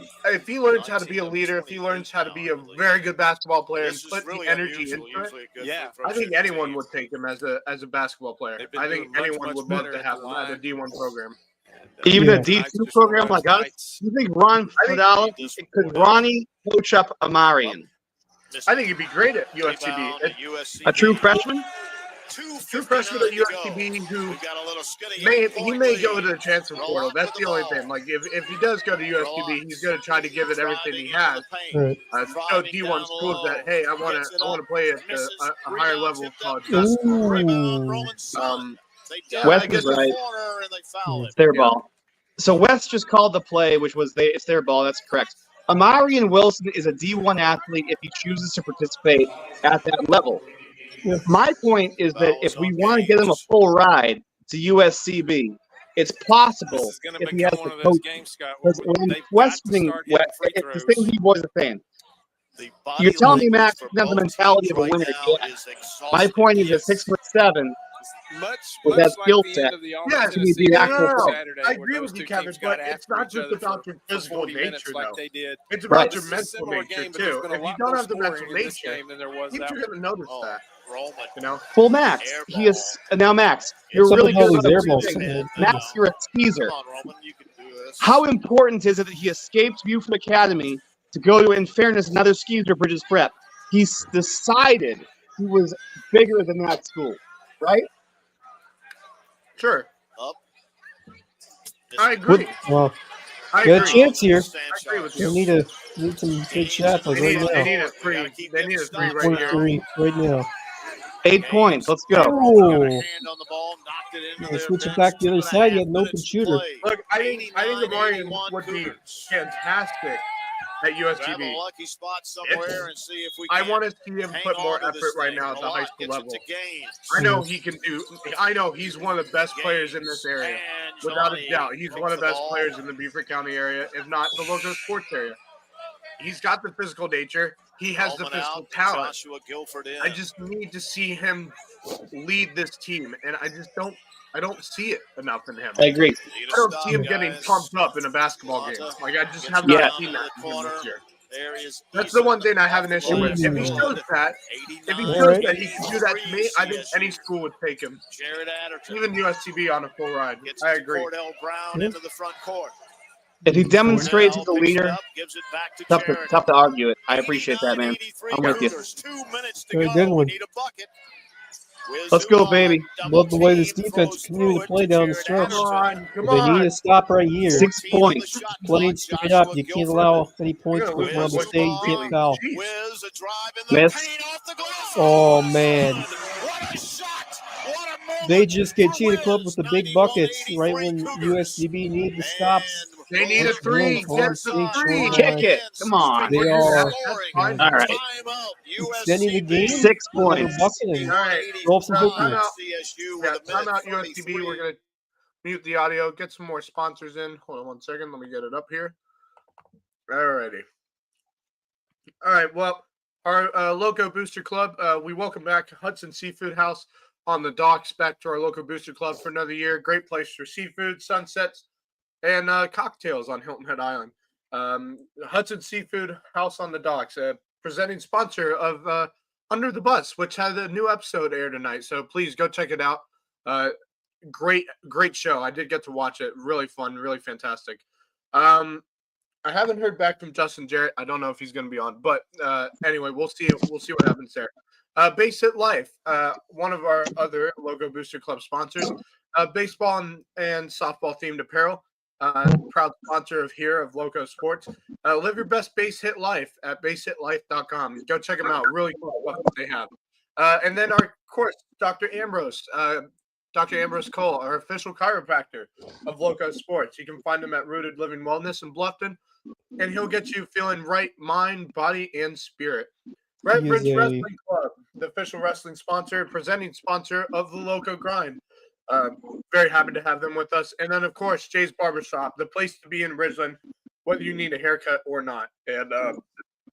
be a leader, if he learns how to be a very good basketball player and put the energy into it, Yeah. I think anyone would take him as a basketball player. They've been I think doing anyone much would love better to at have the him at a line. D1 program. Even Yeah. a D2 program like us? You think Ron Fidala could Ronnie coach up Amarian? I think he'd be great at USCB. A true freshman? True freshman at USCB who may go to the transfer portal. That's the only thing. Like if he does go to USCB, he's going to try to give it everything he has. Right. Show D1 schools that hey, I want to play at a higher level of college Ooh. basketball. Wes I guess is right. It's It's their ball. So Wes just called the play, which was it's their ball. That's correct. Amarian Wilson is a D1 athlete if he chooses to participate at that level. Yeah. My point is that if we want to get him a full ride to USCB, it's possible if he has one the of those coach. games, Scott, Because where when they've got to questioning, start hitting free it's the throws. same he boys are saying. The You're body telling me language Max for doesn't have the both mentality teams of a right winner. now Yeah. is My exhausting. point is Yes. at 6'7", Much with that like skill the set, end of the Auburn Yes, he Tennessee be an game actual on pro. Saturday, I where agree those with you, two Kevin, teams got but it's after not each just other about for your physical 40 minutes nature, like though. they did. It's Right. about your This is a mental similar nature game, but there's too. been a If you lot don't more have the mental scoring in this nature, game than there was teams that are one. going to notice Oh, that. Roman. You know, Well, Max, Air he is ball. now. Max, you're Some really of all good these at air two balls. things. now. Max, you're a teaser. Come on, Roman, you can do this. How important is it that he escaped Buford Academy to go to, in fairness, another Skeezer Bridges prep? He's decided he was bigger than that school, right? sure, Up. I agree. Well, I got a agree. chance here. I agree with They you. need some big shots like They right need now. a three. They need a three right 23 here. right now. 8 points. Let's go. Oh, switch it back to the other side. You had an open shooter. Look, I think Amarian would be fantastic at USGB. Lucky spot somewhere and see if we I can want to see him put more effort right now at the high school level. I know he can do. I know he's one of the best players in this area, without a doubt. He's one of the best players in the Beaufort County area, if not the local sports area. He's got the physical nature. He has the physical talent. I just need to see him lead this team, and I don't see it enough in him. I agree. I don't see him getting pumped up in a basketball game. Like, I just have not seen that in him this year. That's the one thing I have an issue with. If he shows that, he can do that to me, I think any school would take him. Even USCB on a full ride. I agree. Into the front court. If he demonstrates he's a leader, tough to argue it. I appreciate that, man. I'm with you. Very good one. Let's go, baby. Love the way this defense continues to play down the stretch. Come They need on. to stop right here. 6 points. Playing straight up. You can't allow any points for Columbus State. You can't foul. Miss. Oh, man. They just get cheated club with the big buckets right when USCB need the stops. They need a three. Get the three. Kick it. Come on. They are All right. extending the game. 6 points. Bucketing. All right. Roll some hoop Time moves. out. Time out USCB. We're going to mute the audio, get some more sponsors in. Hold on one second. Let me get it up here. All righty. All right. Well, our Loco Booster Club, we welcome back Hudson Seafood House on the docks, back to our Loco Booster Club for another year. Great place for seafood, sunsets, and cocktails on Hilton Head Island. Hudson Seafood House on the docks, presenting sponsor of Under the Bus, which had a new episode air tonight. So please go check it out. Great show. I did get to watch it. Really fun, really fantastic. I haven't heard back from Justin Jarrett. I don't know if he's going to be on, but anyway, we'll see. We'll see what happens there. Base Hit Life, one of our other Loco Booster Club sponsors, baseball and softball themed apparel. Proud sponsor of LowcoSports. Live your best base hit life at basehitlife.com. Go check them out. Really cool stuff that they have. And then, of course, Dr. Ambrose Cole, our official chiropractor of LowcoSports. You can find him at Rooted Living Wellness in Bluffton, and he'll get you feeling right, mind, body, and spirit. Red Bridge Wrestling Club, the official wrestling sponsor, presenting sponsor of the Loco Grind. Very happy to have them with us. And then, of course, Jay's Barbershop, the place to be in Ridgeland, whether you need a haircut or not. And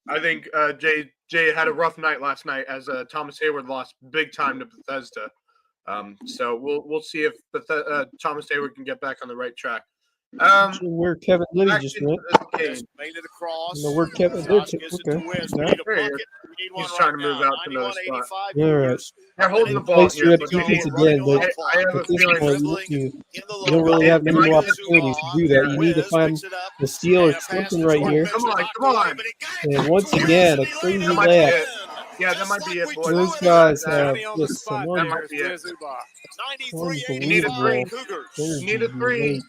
I think Jay had a rough night last night as Thomas Hayward lost big time to Bethesda. So we'll see if Thomas Hayward can get back on the right track. Where Kevin Liddy just went. Made it across. No, where Kevin Liddy. Okay. He's trying to move out to another spot. All right. They're holding the ball Place your here, but defense again, but I have a at this feeling point, you don't really have many more opportunities to do that. You need to find the steal or something right here. Come on. And once again, a crazy That might be laugh. it. Yeah, that might be it, boys. Those guys have just That some might be it. unbelievable. Need a three. Energy. Need a three.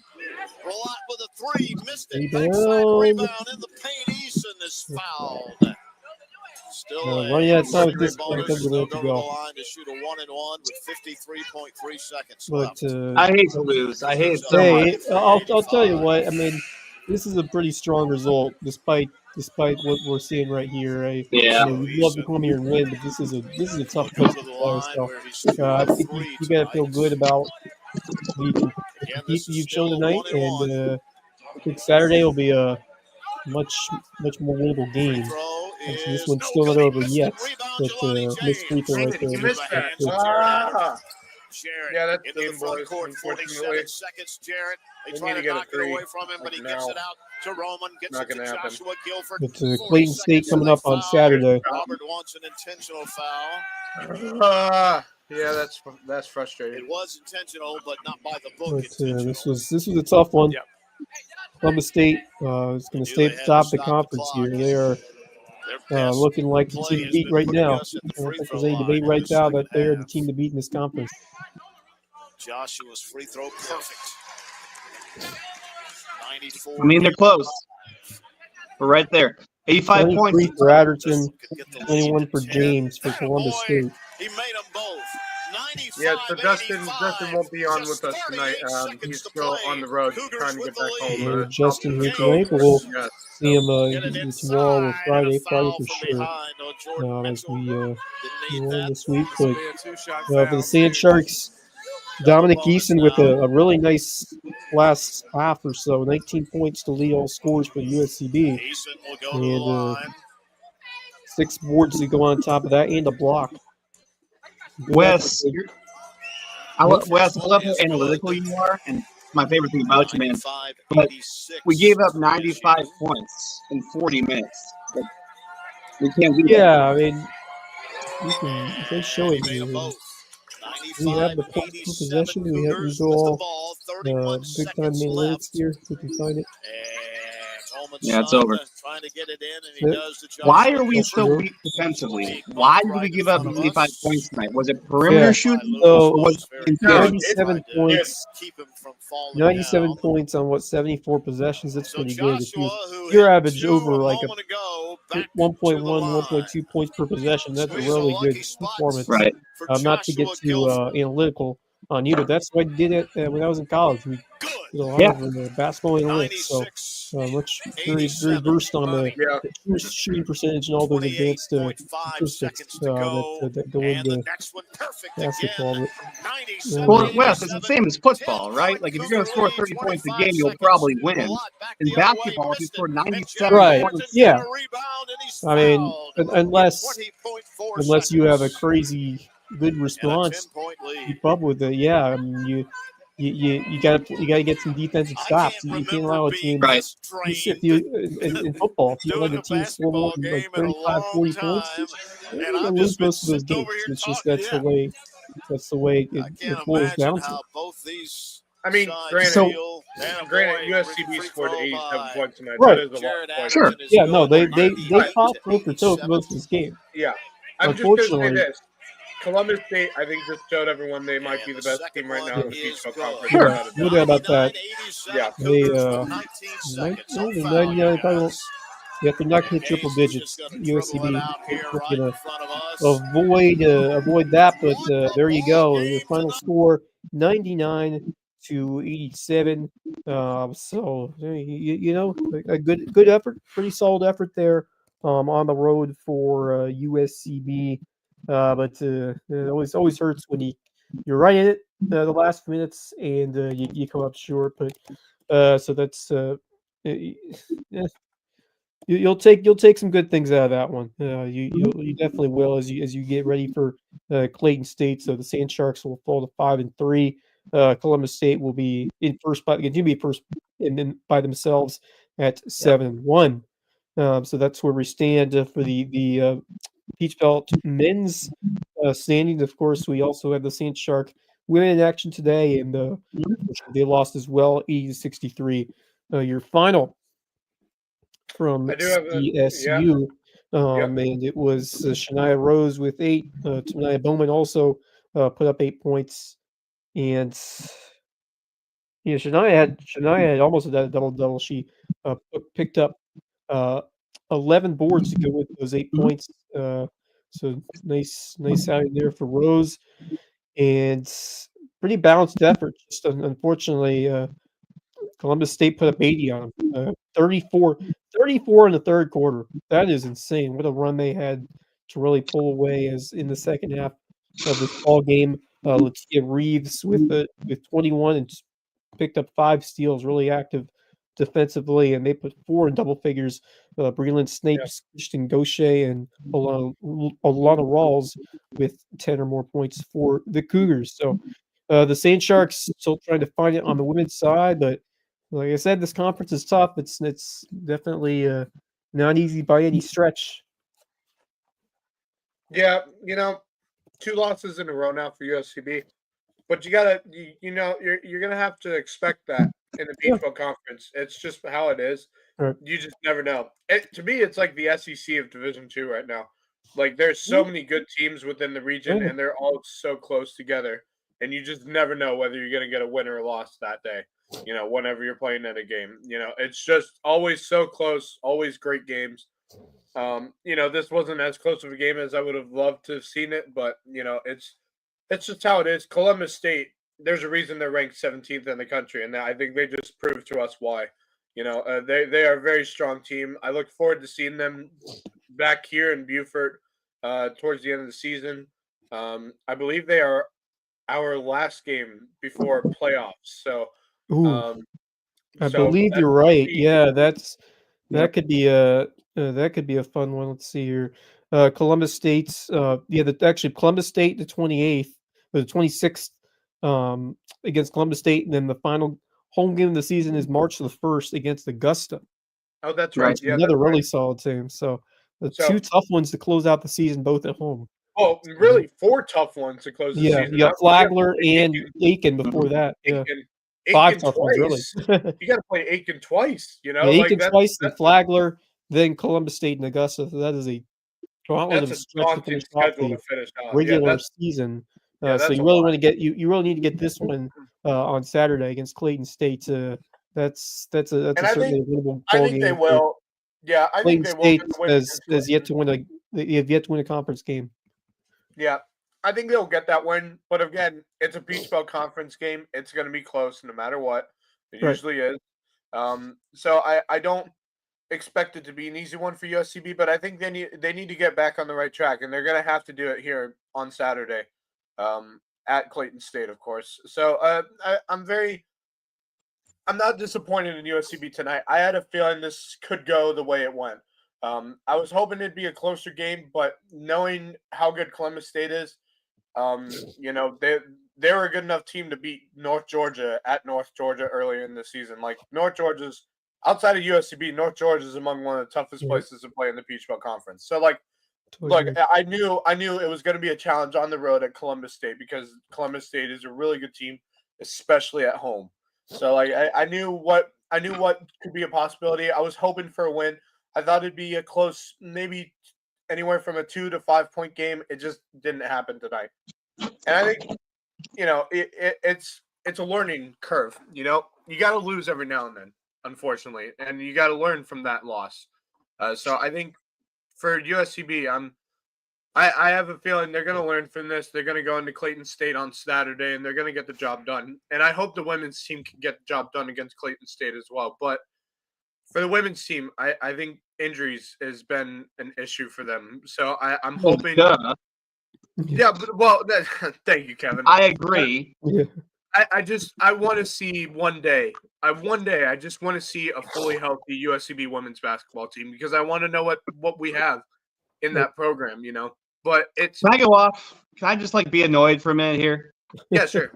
Rolot with a three, missed it. Rebound. Backside rebound in the paint. Eason is fouled. Still running out of time with three this bonus. point, They'll to go to go. the line to shoot a 1-and-1 with 53.3 seconds But left. I hate to lose. I hate it so hey, much. I'll tell you what. I mean, this is a pretty strong result, despite despite what we're seeing right here. Yeah. We'd love to come here and win, but this is a tough place to play. So I think you got to feel good about the compete you've shown tonight, and I think Saturday will be a much more winnable game. So this one's still not over yet, but missed free throw right there. You missed that. Yeah, that's into the game, front boys, court. 47 seconds. Jarrett. They try to knock it away from him, but he gets it out to Roman. Gets it to Joshua Guilford. But Clayton State coming up on Saturday. Robert wants an intentional foul. Yeah, that's frustrating. It was intentional, but not by the book. But this was a tough one. Yep. Columbus State is going to stay at the top of the conference here. They are looking like the team to beat right now. I don't think there's any debate right now that they are the team to beat in this conference. Joshua's free throw perfect. 94. I mean, they're close. We're right there. 85 points. For Adderton, 21 for James for Columbus State. He made them both. Yeah, so Justin won't be on with us tonight. He's still on the road trying to get back home. Justin here tonight, but we'll see him tomorrow or Friday for sure. As we won this week. But for the Sand Sharks, Dominic Eason with a really nice last half or so, 19 points to lead all scores for USCB. And 6 boards to go on top of that and a block. Wes, I love how analytical you are, and my favorite thing about you, man. But we gave up 95 points in 40 minutes. But we can't do that. Yeah, I mean, you can show it here. We have the point per possession. We go all big time analytics here. If we can find it. Yeah, it's over. Why are we so weak defensively? Why did we give up 95 points tonight? Was it perimeter shooting? So, was it 97 points. 97 points on 74 possessions. That's pretty good. If you average over like a 1.1, 1.2 points per possession, that's a really good performance. Right. Not to get too analytical on you, but that's what I did it when I was in college. We did a lot of basketball analytics, so much very versed on the shooting percentage and all those advanced statistics that go into basketball. Well, Wes, it's the same as football, right? Like if you're going to score 30 points a game, you'll probably win. In basketball, if you score 97 points, yeah. I mean, unless you have a crazy good response, keep up with it. Yeah, I mean, you gotta get some defensive stops. You can't allow a team. Right. In football, if you let a team score more than like 35, 40 points, you're gonna lose most of those games. It's just that's the way it boils down to. I mean, granted, USCB scored 87 points tonight. Right. That is a lot of points. Sure. Yeah. No, they fought toe for toe for most of this game. Yeah. I'm just going to say this. Columbus State, I think, just showed everyone they might be the best team right now in the Peach Belt Conference. Sure, no doubt about that. Yeah. They 99 probably if they're not going to triple digits, USCB going to avoid that. But there you go. The final score 99 to 87. So you know, a good effort, pretty solid effort there on the road for USCB. But it always hurts when you're right in it the last minutes and you come up short. But so that's you'll take some good things out of that one. You definitely will as you get ready for Clayton State. So the Sand Sharks will fall to 5-3. Columbus State will be in first by and then by themselves at 7-1. So that's where we stand for the Peach Belt men's standings. Of course, we also have the Saint Shark women in action today, and they lost as well, 80-63. Your final from CSU, and it was Shania Rose with 8. Tania Bowman also put up 8 points, and Shania had almost a double. She picked up 11 boards to go with those 8 points. So nice out there for Rose, and pretty balanced effort. Just unfortunately, Columbus State put up 80 on them. 34 in the third quarter. That is insane. What a run they had to really pull away as in the second half of this ball game. Latia Reeves with 21 and just picked up 5 steals, really active defensively, and they put 4 in double figures. Breland Snapes, Christian Gaucher, and Alana Rawls with 10 or more points for the Cougars. So the Sand Sharks still trying to find it on the women's side, but like I said, this conference is tough. It's definitely not easy by any stretch. Yeah, 2 losses in a row now for USCB, but you're gonna have to expect that in the Beach Bowl Conference. It's just how it is. Right. You just never know. To me, it's like the SEC of Division II right now. Like there's so many good teams within the region, and they're all so close together, and you just never know whether you're gonna get a win or a loss that day. Whenever you're playing at a game, it's just always so close, always great games. This wasn't as close of a game as I would have loved to have seen it, but it's just how it is. Columbus State, there's a reason they're ranked 17th in the country, and I think they just proved to us why. They are a very strong team. I look forward to seeing them back here in Beaufort towards the end of the season. I believe they are our last game before playoffs. So, I believe you're right. Yeah, that could be a fun one. Let's see here. Columbus State's actually Columbus State the 28th or the 26th against Columbus State, and then the final home game of the season is March the 1st against Augusta. Oh, that's right. Yeah, another really solid team. So the 2 tough ones to close out the season, both at home. Oh, really? 4 tough ones to close the season. Yeah, Flagler and Aiken before that. Yeah. Aiken 5 tough ones, really. You got to play Aiken twice, Aiken twice, and Flagler, then Columbus State and Augusta. So that is a gauntlet of stretch to finish off the regular season. So you really want to get you really need to get this one on Saturday against Clayton State. That's certainly a winnable ball game. I think they will. Yeah, I think they will. Clayton State has yet to win a conference game. Yeah, I think they'll get that win. But again, it's a Beach Bowl Conference game. It's going to be close no matter what. It usually is. So I don't expect it to be an easy one for USCB, but I think they need to get back on the right track, and they're going to have to do it here on Saturday at Clayton State, of course. So I'm not disappointed in USCB tonight. I had a feeling this could go the way it went. I was hoping it'd be a closer game, but knowing how good Columbus State is, they were a good enough team to beat North Georgia at North Georgia earlier in the season. Like North Georgia's outside of USCB, North Georgia is among one of the toughest places to play in the Peach Belt Conference. So look, I knew it was going to be a challenge on the road at Columbus State because Columbus State is a really good team, especially at home. So I knew what could be a possibility. I was hoping for a win. I thought it'd be a close, maybe anywhere from a 2 to 5 point game. It just didn't happen tonight. And I think, it's a learning curve. You got to lose every now and then, unfortunately, and you got to learn from that loss. So I think for USCB, I have a feeling they're going to learn from this. They're going to go into Clayton State on Saturday, and they're going to get the job done. And I hope the women's team can get the job done against Clayton State as well. But for the women's team, I think injuries has been an issue for them. So I'm hoping. Yeah, thank you, Kevin. I agree. I want to see one day. I just want to see a fully healthy USCB women's basketball team because I want to know what we have in that program. But it's. Can I go off? Can I just be annoyed for a minute here? Yeah, sure.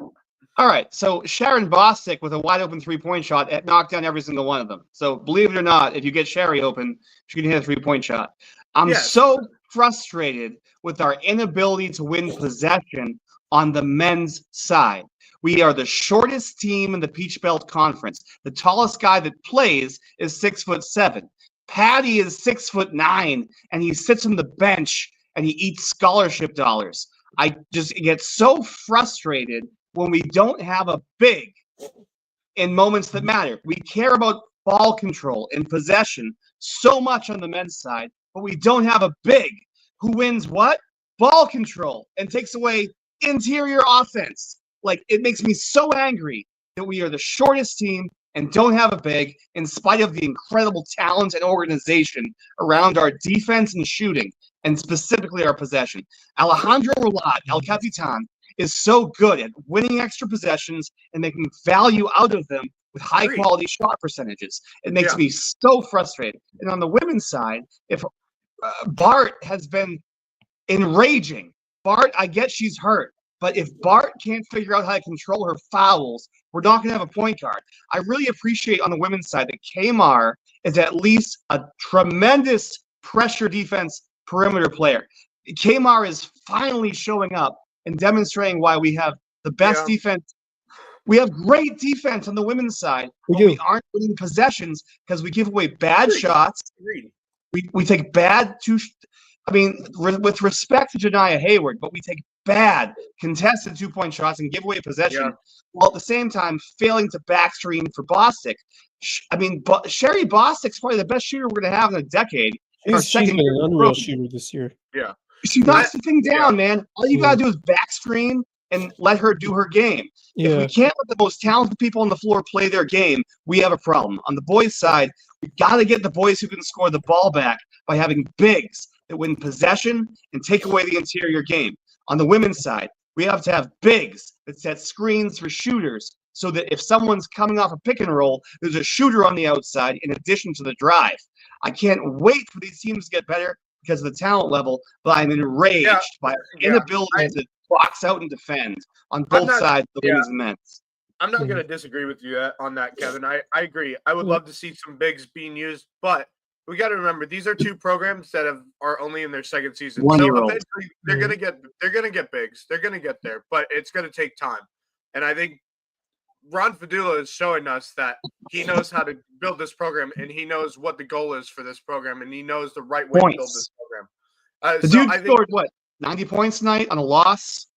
All right, so Sharon Bostic with a wide-open three-point shot knocked down every single one of them. So believe it or not, if you get Sherry open, she can hit a three-point shot. I'm so frustrated with our inability to win possession on the men's side. We are the shortest team in the Peach Belt Conference. The tallest guy that plays is 6'7". Patty is 6'9", and he sits on the bench and he eats scholarship dollars. I just get so frustrated when we don't have a big in moments that matter. We care about ball control and possession so much on the men's side, but we don't have a big who wins what? Ball control and takes away interior offense. It makes me so angry that we are the shortest team and don't have a big, in spite of the incredible talent and organization around our defense and shooting, and specifically our possession. Alejandro Rolat, El Capitan, is so good at winning extra possessions and making value out of them with high-quality shot percentages. It makes me so frustrated. And on the women's side, if Bart has been enraging. Bart, I get she's hurt, but if Bart can't figure out how to control her fouls, we're not going to have a point guard. I really appreciate on the women's side that Kmar is at least a tremendous pressure defense perimeter player. Kmar is finally showing up and demonstrating why we have the best defense. We have great defense on the women's side, but we aren't winning possessions because we give away bad shots. We take bad with respect to Janiah Hayward, but we take bad contested 2-point shots and give away possession while at the same time failing to backstream for Bostic. Sherry Bostic's probably the best shooter we're going to have in a decade. She's been an unreal shooter this year. Yeah. She knocks the thing down, man. All you got to do is backstream and let her do her game. Yeah. If we can't let the most talented people on the floor play their game, we have a problem. On the boys' side, we got to get the boys who can score the ball back by having bigs that win possession and take away the interior game. On the women's side, we have to have bigs that set screens for shooters so that if someone's coming off a pick and roll, there's a shooter on the outside in addition to the drive. I can't wait for these teams to get better because of the talent level, but I'm enraged by our inability to box out and defend on both sides of the women's and men's. I'm not going to disagree with you on that, Kevin. I agree. I would love to see some bigs being used, but we got to remember these are two programs that are only in their second season. So eventually they're going to get bigs. They're going to get there, but it's going to take time. And I think Ron Fadula is showing us that he knows how to build this program, and he knows what the goal is for this program, and he knows the right way to build this program. The dude scored 90 points tonight on a loss.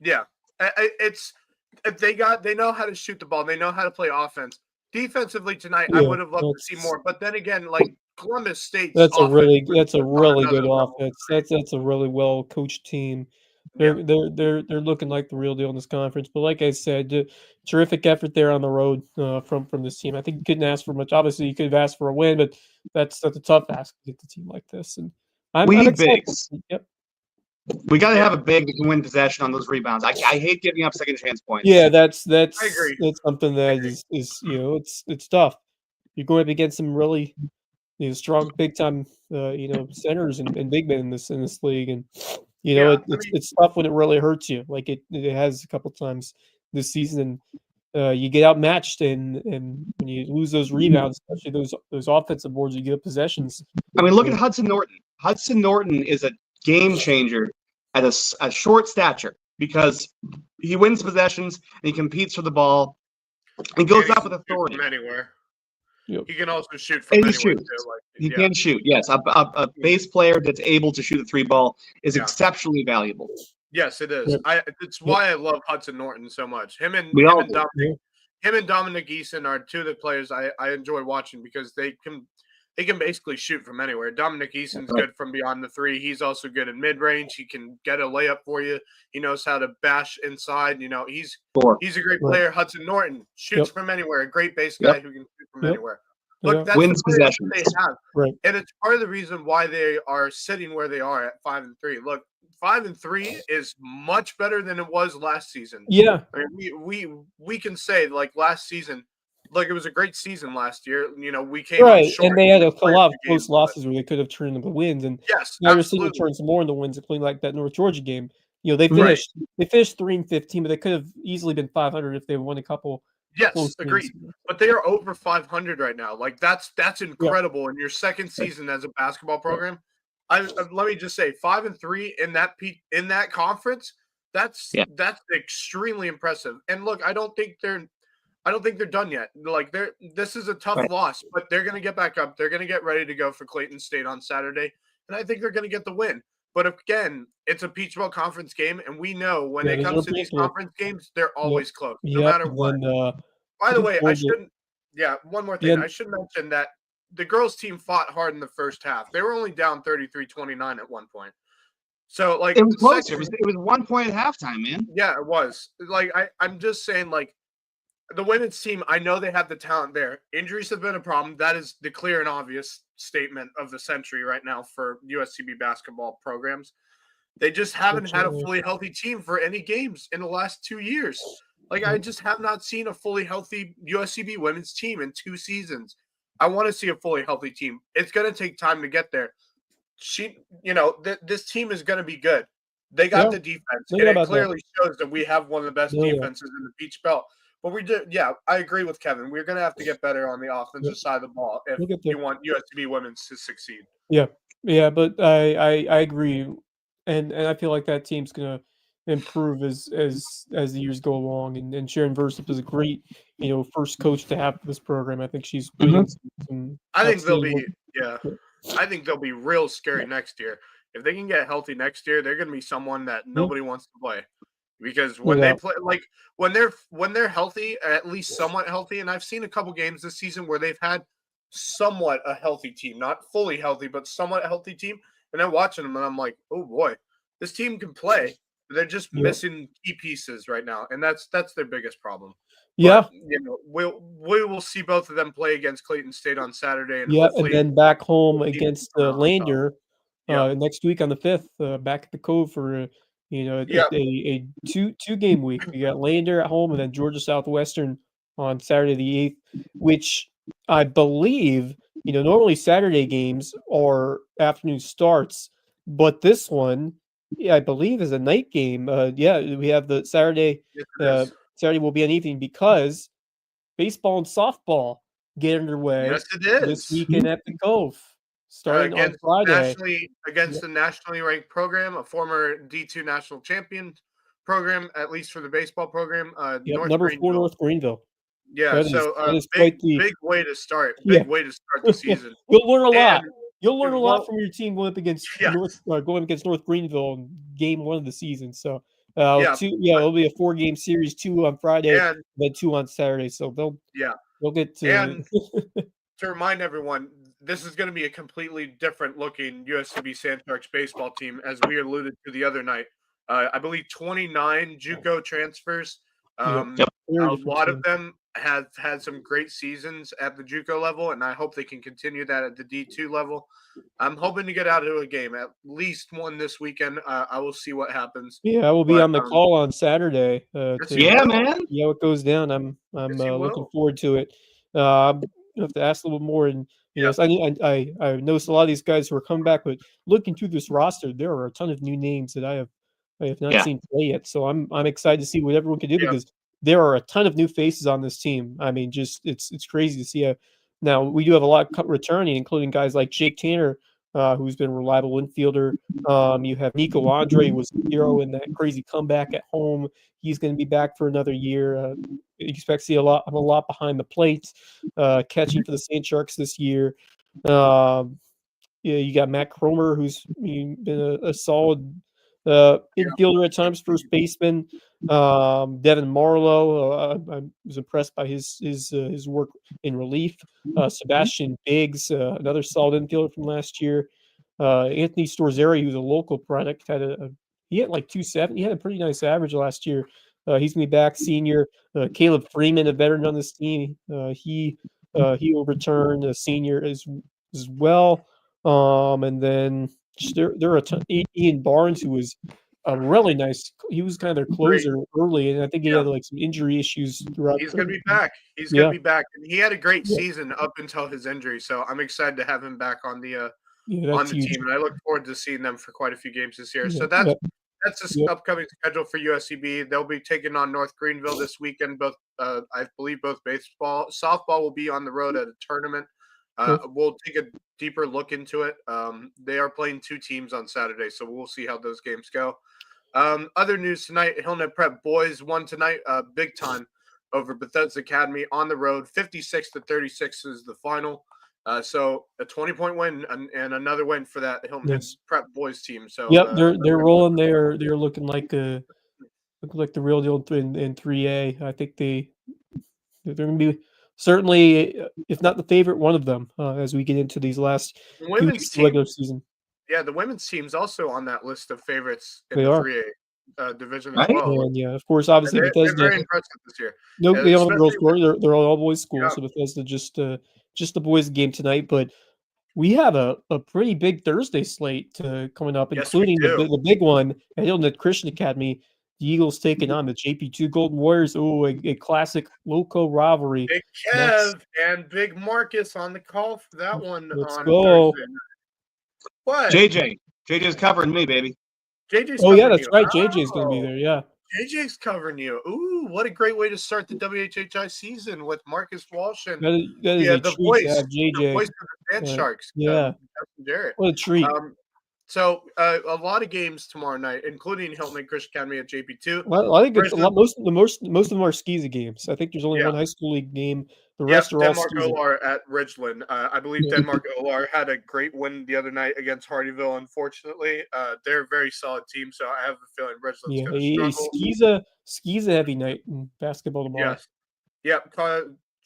Yeah, they know how to shoot the ball. They know how to play offense. Defensively tonight, I would have loved to see more. But then again, like Columbus State, that's a really good offense. That's a really well coached team. They're looking like the real deal in this conference. But like I said, terrific effort there on the road from this team. I think you couldn't ask for much. Obviously, you could have asked for a win, but that's a tough ask to get the team like this. And we need bigs. Yep. We got to have a big that can win possession on those rebounds. I hate giving up second chance points. Yeah, that's I agree. That's something that is it's tough. You're going up against some really strong big time centers and big men in this league, and it's tough when it really hurts you. Like it has a couple times this season. You get outmatched, and when you lose those rebounds, especially those offensive boards, you get up possessions. I mean, look at Hudson Norton. Hudson Norton is a game changer at a short stature because he wins possessions and he competes for the ball. He goes up with authority. From anywhere. Yep. He can also shoot from anywhere. He can shoot. Yes, a base player that's able to shoot a three ball is exceptionally valuable. Yes, it is. It's why I love Hudson Norton so much. Him and Dominic Eason are two of the players I enjoy watching because they can basically shoot from anywhere. Dominic Eason's good from beyond the three. He's also good in mid range. He can get a layup for you. He knows how to bash inside. He's a great player. Hudson Norton shoots from anywhere. A great base guy who can shoot from anywhere. Look, that's wins possessions. They have, and it's part of the reason why they are sitting where they are at 5-3. Look, 5-3 is much better than it was last season. Yeah, I mean, we can say like last season. Look, it was a great season last year. We came short, and they had a lot of close losses where they could have turned into wins. And now you're seeing them turn some more into wins, including like that North Georgia game. They finished 3-15, but they could have easily been 500 if they won a couple. Yes, agreed. But they are over 500 right now. Like that's incredible in your second season as a basketball program. Let me just say 5-3 in that conference. That's extremely impressive. And look, I don't think they're done yet. Like this is a tough loss, but they're going to get back up. They're going to get ready to go for Clayton State on Saturday, and I think they're going to get the win. But again, it's a Peach Bowl conference game, and we know when it comes to these conference games, they're always close, no matter what. By the way, I shouldn't. Yeah, one more thing. I should mention that the girls' team fought hard in the first half. They were only down 33-29 at one point. So like it was close. It was 1 point at halftime, man. Yeah, it was. Like I'm just saying, like the women's team, I know they have the talent there. Injuries have been a problem. That is the clear and obvious statement of the century right now for USCB basketball programs. They just haven't had a fully healthy team for any games in the last 2 years. Like, I just have not seen a fully healthy USCB women's team in 2 seasons. I want to see a fully healthy team. It's going to take time to get there. This team is going to be good. They got the defense, and it clearly shows that we have one of the best defenses in the Peach Belt. But we do, I agree with Kevin. We're going to have to get better on the offensive side of the ball if you want USCB women's to succeed. Yeah, but I agree, and I feel like that team's going to improve as the years go along. And Sharon Versup is a great, first coach to have this program. I think she's I think they'll be real scary next year. If they can get healthy next year, they're going to be someone that nobody wants to play. Because when they play, like when they're healthy, at least somewhat healthy, and I've seen a couple games this season where they've had somewhat a healthy team, not fully healthy, but somewhat healthy team, and I'm watching them and I'm like, oh boy, this team can play. They're just missing key pieces right now, and that's their biggest problem. Yeah, but, we will see both of them play against Clayton State on Saturday, and and then back home against Lander next week on the 5th, back at the Cove for a 2-game week. We got Lander at home, and then Georgia Southwestern on Saturday the 8th, which I believe normally Saturday games are afternoon starts, but this one, I believe, is a night game. We have the Saturday. Saturday will be an evening because baseball and softball get underway. Yes, it is this weekend at the Cove, starting on Friday against the nationally ranked program, a former D2 national champion program, at least for the baseball program. Number 4 North Greenville. Yeah, that is big way to start. Way to start the season. You'll learn a lot. You'll learn a lot from your team going up against North Greenville in game 1 of the season. So it'll be a 4-game series, 2 on Friday, and then 2 on Saturday. So they'll get to. And to remind everyone, this is going to be a completely different looking USCB Sand Sharks baseball team, as we alluded to the other night. I believe 29 JUCO transfers. A lot of them have had some great seasons at the JUCO level, and I hope they can continue that at the D2 level. I'm hoping to get out of a game, at least one this weekend. I will see what happens. I will be on the call on Saturday. Man. Yeah, what goes down. I'm looking forward to it. I have to ask a little more, and I noticed a lot of these guys who are coming back, but looking through this roster, there are a ton of new names that I have not seen play yet. So I'm excited to see what everyone can do because there are a ton of new faces on this team. I mean, just it's crazy to see. Now we do have a lot returning, including guys like Jake Tanner, who's been a reliable infielder. You have Nico Andre, who was a hero in that crazy comeback at home. He's going to be back for another year. You expect to see a lot behind the plate, catching for the Sand Sharks this year. You got Matt Cromer, who's been a solid infielder at times, first baseman. Devin Marlowe, I was impressed by his work in relief. Sebastian Biggs, another solid infielder from last year. Anthony Storzeri, who's a local product, he had like 270. He had a pretty nice average last year. He's gonna be back, senior. Caleb Freeman, a veteran on this team, he will return, a senior as well. And then there are a ton. Ian Barnes, who was a really nice. He was kind of their closer early, and I think he had like some injury issues throughout. He's going to be back. He's going to be back, and he had a great season up until his injury. So I'm excited to have him back on the team, and I look forward to seeing them for quite a few games this year. So that's the upcoming schedule for USCB. They'll be taking on North Greenville this weekend. Both, I believe, both softball will be on the road at a tournament. We'll take a deeper look into it. They are playing 2 teams on Saturday, so we'll see how those games go. Other news tonight, Hillnet Prep boys won tonight big time over Bethesda Academy on the road. 56-36 is the final. So a 20-point win and another win for that Hillnet Prep boys team. So they're rolling. They're looking like the real deal in 3A. I think they're going to be certainly, if not the favorite, one of them as we get into these last women's regular season. Yeah, the women's team's also on that list of favorites in the 3A. division as Right? well. And yeah, of course, obviously They're Bethesda. very impressive this year. No, they don't have a girls' Especially score. They're all boys' school, Yeah. so Bethesda just the boys' game tonight. But we have a pretty big Thursday slate coming up, Yes, we including do. the big one at Hilton Christian Academy. The Eagles taking on the JP2 Golden Warriors. Oh, a classic Loco rivalry. Big Kev and Big Marcus on the call for that one Let's on go. Thursday. What? JJ's covering me, baby. JJ's Oh, yeah, covering that's you. right. JJ's going to be there. Yeah. JJ's covering you. Ooh, what a great way to start the WHHI season with Marcus Walsh and That is a the treat voice, to have the JJ. voice of the Sand Sharks. Yeah. Jarrett. What a treat. So a lot of games tomorrow night, including Hilton Christian Academy at JP2. Well, I think it's a lot. Most of them are SCISA games. I think there's only one high school league game. The rest are all Denmark SCISA. Olar at Ridgeland. I believe Denmark Olar had a great win the other night against Hardyville. Unfortunately, they're a very solid team, so I have a feeling Ridgeland's going to struggle. SCISA heavy night in basketball tomorrow. Yes. Yep.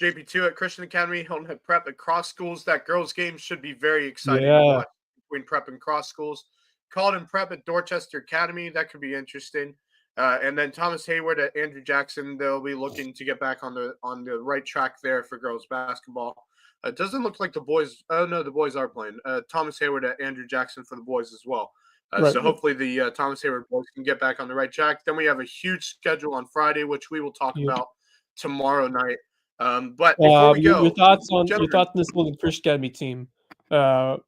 JP2 at Christian Academy, Hilton Head Prep at Cross Schools. That girls' game should be very exciting to watch between Prep and Cross Schools. Colden Prep at Dorchester Academy. That could be interesting. And then Thomas Hayward at Andrew Jackson. They'll be looking to get back on the right track there for girls basketball. It doesn't look like the boys. Oh no, the boys are playing. Thomas Hayward at Andrew Jackson for the boys as well. So hopefully the Thomas Hayward boys can get back on the right track. Then we have a huge schedule on Friday, which we will talk about tomorrow night. But before we go, your thoughts on this Golden Christian Academy team?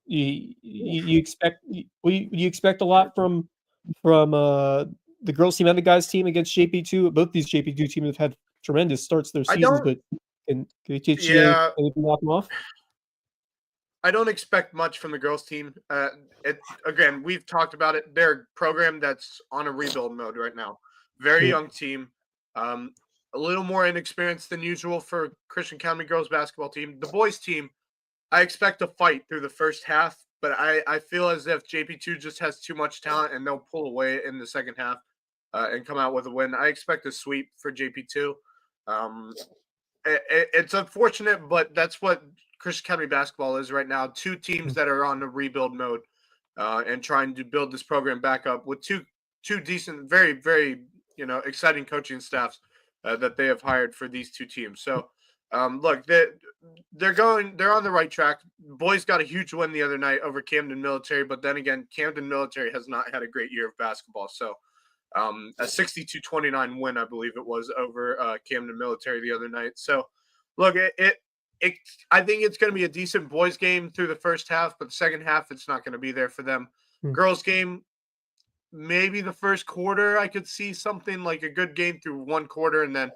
You expect a lot from the girls team and the guys team against JP2. Both these JP2 teams have had tremendous starts to their seasons, but can anything knock them off? I don't expect much from the girls team. Again, we've talked about it. They're a program that's on a rebuild mode right now. Very young team. A little more inexperienced than usual for Christian Academy girls basketball team. The boys team, I expect a fight through the first half, but I feel as if JP2 just has too much talent and they'll pull away in the second half and come out with a win. I expect a sweep for JP2. It's unfortunate, but that's what Christian Academy basketball is right now. Two teams that are on a rebuild mode and trying to build this program back up with two decent, very, very exciting coaching staffs that they have hired for these two teams. So look, they're on the right track. Boys got a huge win the other night over Camden Military, but then again, Camden Military has not had a great year of basketball. So a 62-29 win, I believe it was, over Camden Military the other night. So look, I think it's going to be a decent boys game through the first half, but the second half, it's not going to be there for them. Girls game, maybe the first quarter, I could see something like a good game through one quarter. And then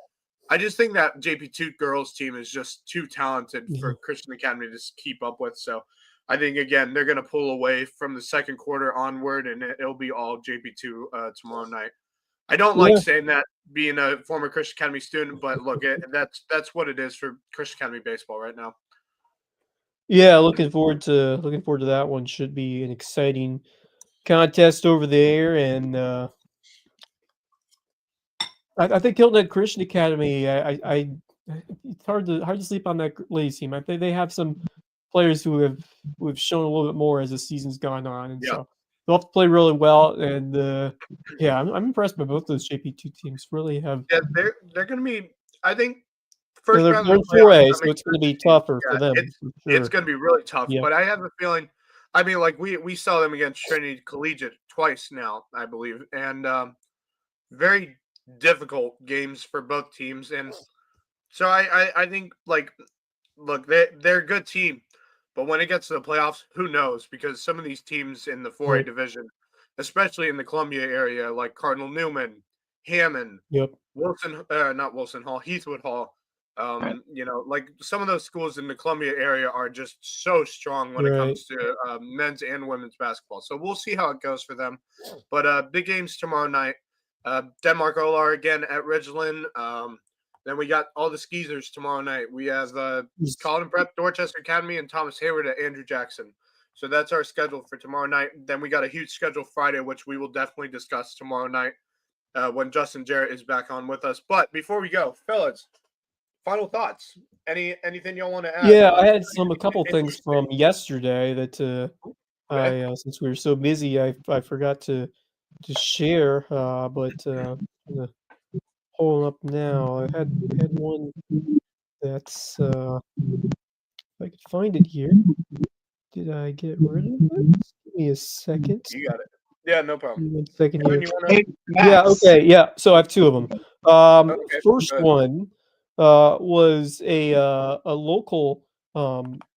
I just think that JP2 girls team is just too talented for Christian Academy to keep up with. So I think, again, they're going to pull away from the second quarter onward, and it'll be all JP2 tomorrow night. I don't like saying that, being a former Christian Academy student, but look, that's what it is for Christian Academy baseball right now. Yeah, looking forward to that one. Should be an exciting contest over there, and I think Hilton Head Christian Academy. It's hard to sleep on that ladies team. I think they have some players who have shown a little bit more as the season's gone on, and so they'll have to play really well. And I'm impressed by both those JP2 teams. Really have. Yeah, they're going to be. I think first they're round. They're 4A, so it's going to be tougher for them. It's going to be really tough. But I have a feeling. I mean, like we saw them against Trinity Collegiate twice now, I believe, and very difficult games for both teams. And so I think, like, look, they're a good team. But when it gets to the playoffs, who knows? Because some of these teams in the 4A division, especially in the Columbia area, like Cardinal Newman, Hammond, not Wilson Hall, Heathwood Hall, like some of those schools in the Columbia area are just so strong when it comes to men's and women's basketball. So we'll see how it goes for them. But big games tomorrow night. Denmark Olar again at Ridgeland. Then we got all the skeezers tomorrow night. We have Colin Prep, Dorchester Academy, and Thomas Hayward at Andrew Jackson. So that's our schedule for tomorrow night. Then we got a huge schedule Friday, which we will definitely discuss tomorrow night when Justin Jarrett is back on with us. But before we go, fellas, final thoughts. Anything y'all want to add? Yeah, I had a couple things from yesterday that since we were so busy, I forgot to to share, but I'm gonna pull up now. I had one that's if I could find it here. Did I get rid of it? Give me a second. You got it. Yeah, no problem. Give me 1 second Kevin, here. you wanna... Yeah, okay, yeah. So I have two of them. Okay, First good. one was a local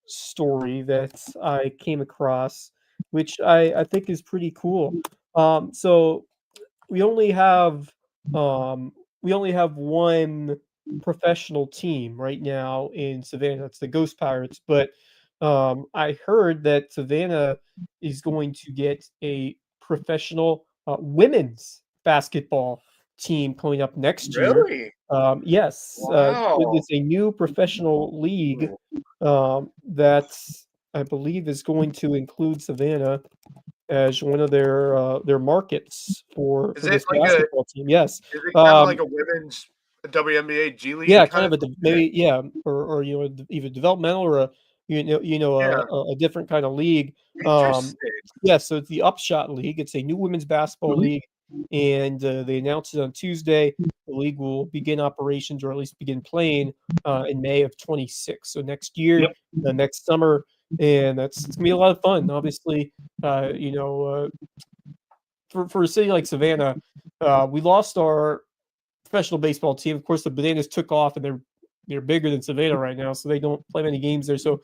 story that I came across, which I think is pretty cool. So we only have um, one professional team right now in Savannah. It's the Ghost Pirates, but I heard that Savannah is going to get a professional women's basketball team coming up next year. Really? Yes, Wow. it's a new professional league that I believe is going to include Savannah as one of their markets for Is this it like basketball team. Yes. Is it kind of like a women's WNBA G League? Yeah, kind of maybe or either developmental or Yeah. a different kind of league. Interesting. Yeah, so it's the Upshot League. It's a new women's basketball league, and they announced it on Tuesday. The league will begin operations, or at least begin playing, in May of 26. So next year, next summer, and it's gonna be a lot of fun. Obviously, for a city like Savannah, we lost our professional baseball team. Of course, the Bananas took off, and they're bigger than Savannah right now, so they don't play many games there. So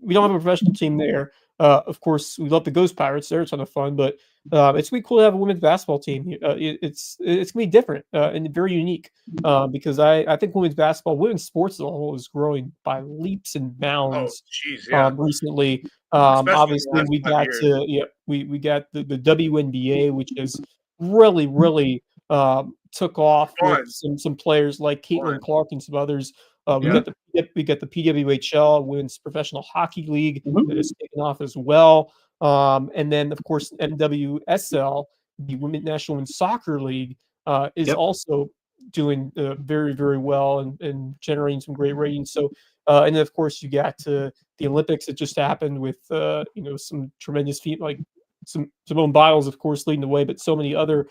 we don't have a professional team there. Of course, we love the Ghost Pirates. They're a ton of fun, but it's gonna be cool to have a women's basketball team. It's gonna be different and very unique because I think women's sports as a whole is growing by leaps and bounds. Geez, yeah. Recently, Especially obviously we got we got the WNBA, which is really took off with some players like Caitlin Clark and some others. We got the PWHL, Women's Professional Hockey League, that has taken off as well. And then, of course, NWSL, the National Women's Soccer League, is also doing very, very well and generating some great ratings. So, and then, of course, you got the Olympics that just happened with some tremendous like Simone Biles, of course, leading the way, but so many other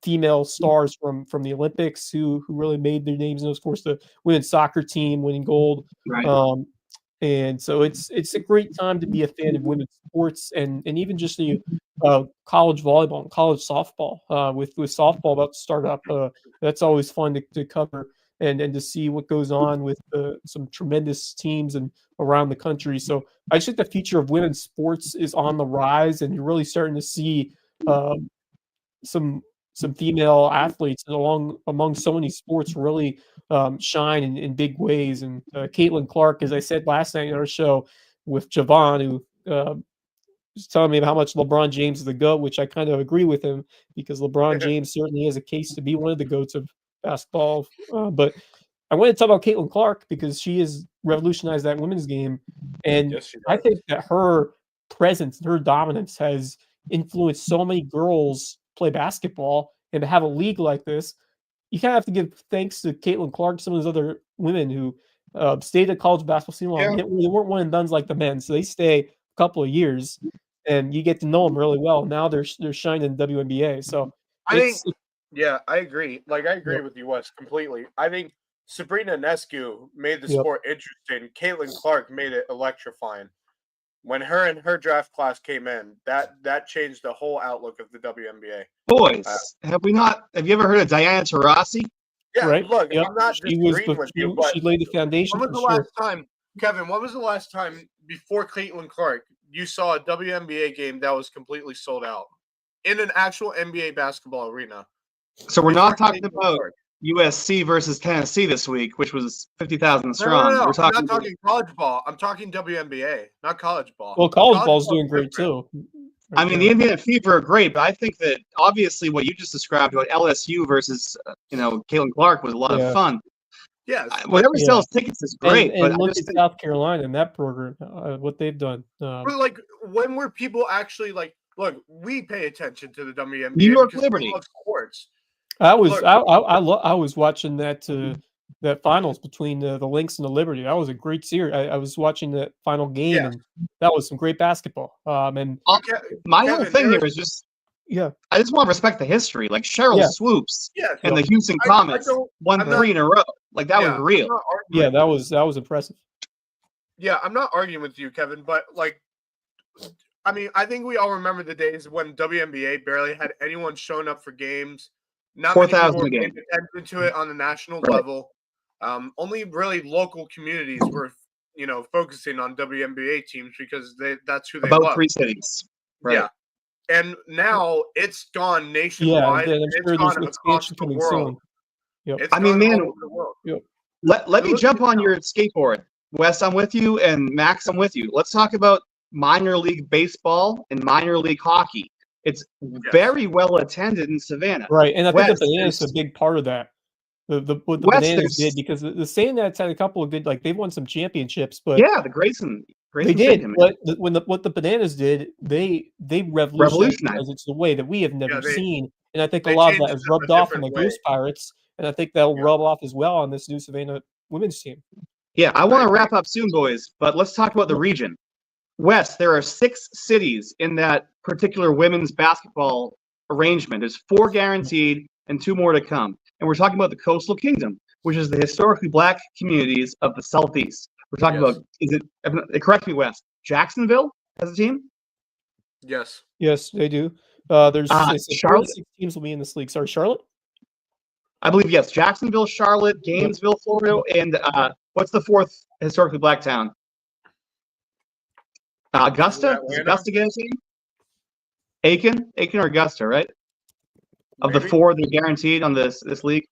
female stars from the Olympics who really made their names. And of course, the women's soccer team winning gold. Right. And so it's a great time to be a fan of women's sports and even just the college volleyball and college softball. With softball about to start up, that's always fun to cover and to see what goes on with some tremendous teams and around the country. So I just think the future of women's sports is on the rise, and you're really starting to see some female athletes among so many sports really shine in big ways. And Caitlin Clark, as I said last night on our show with Javon, who was telling me how much LeBron James is the GOAT, which I kind of agree with him because LeBron James certainly has a case to be one of the GOATs of basketball. But I want to talk about Caitlin Clark because she has revolutionized that women's game. And I think that her presence and her dominance has influenced so many girls play basketball, and to have a league like this, you kind of have to give thanks to Caitlin Clark, some of those other women who stayed at college basketball scene long. They weren't one and dones like the men, so they stay a couple of years, and you get to know them really well. Now they're shining in WNBA. So I agree. Like I agree with you, Wes, completely. I think Sabrina Ionescu made the sport interesting. Caitlin Clark made it electrifying. When her and her draft class came in, that changed the whole outlook of the WNBA. Boys, have you ever heard of Diana Taurasi? Yeah, right. Look, I'm not disagreeing with you, but she laid the foundation. When was the last time, Kevin? When was the last time before Caitlin Clark you saw a WNBA game that was completely sold out in an actual NBA basketball arena? So we're not talking about USC versus Tennessee this week, which was 50,000 strong. No. We're talking I'm not talking college ball. I'm talking WNBA, not college ball. Well, college ball's doing great too. I mean, the Indiana Fever are great, but I think that obviously what you just described about LSU versus Caitlin Clark was a lot of fun. Yes, whatever sells tickets is great. And look at South Carolina and that program, what they've done. But like, when were people actually like? Look, we pay attention to the WNBA. New York Liberty. We love sports. I was watching that finals between the Lynx and the Liberty. That was a great series. I was watching the final game, and that was some great basketball. And my whole thing here is just Yeah. I just want to respect the history. Like Cheryl Swoops and the Houston Comets won 3 in a row. Like that was real. Yeah, that was impressive. Yeah, I'm not arguing with you, Kevin, but like, I mean, I think we all remember the days when WNBA barely had anyone showing up for games. Not many people were paying attention to it on the national level. Only really local communities were, focusing on WNBA teams because that's who they love. About 3 cities. Right. Yeah. And now it's gone nationwide. Yeah, and I'm sure there's expansion coming soon. Yep. I mean, man, let me jump on your skateboard. Wes, I'm with you, and Max, I'm with you. Let's talk about minor league baseball and minor league hockey. It's very well attended in Savannah. Right, and I think the Bananas is a big part of that. What the Bananas did, because the Sandats had a couple of good, like they've won some championships, but the Grayson they did. But what the Bananas did, they revolutionized it to the way that we have never seen, and I think a lot of that has rubbed off on the Ghost Pirates, and I think that'll rub off as well on this new Savannah women's team. Yeah, I want to wrap up soon, boys, but let's talk about the region. Wes, there are 6 cities in that particular women's basketball arrangement. There's 4 guaranteed and 2 more to come. And we're talking about the Coastal Kingdom, which is the historically black communities of the Southeast. We're talking about, correct me, Wes, Jacksonville has a team? Yes. Yes, they do. There's Charlotte? 6 teams will be in this league. Sorry, Charlotte? I believe, yes. Jacksonville, Charlotte, Gainesville, Florida, and what's the 4th historically black town? Augusta? Is Augusta getting a team? Aiken or Augusta, right? Of the 4 that are guaranteed on this league?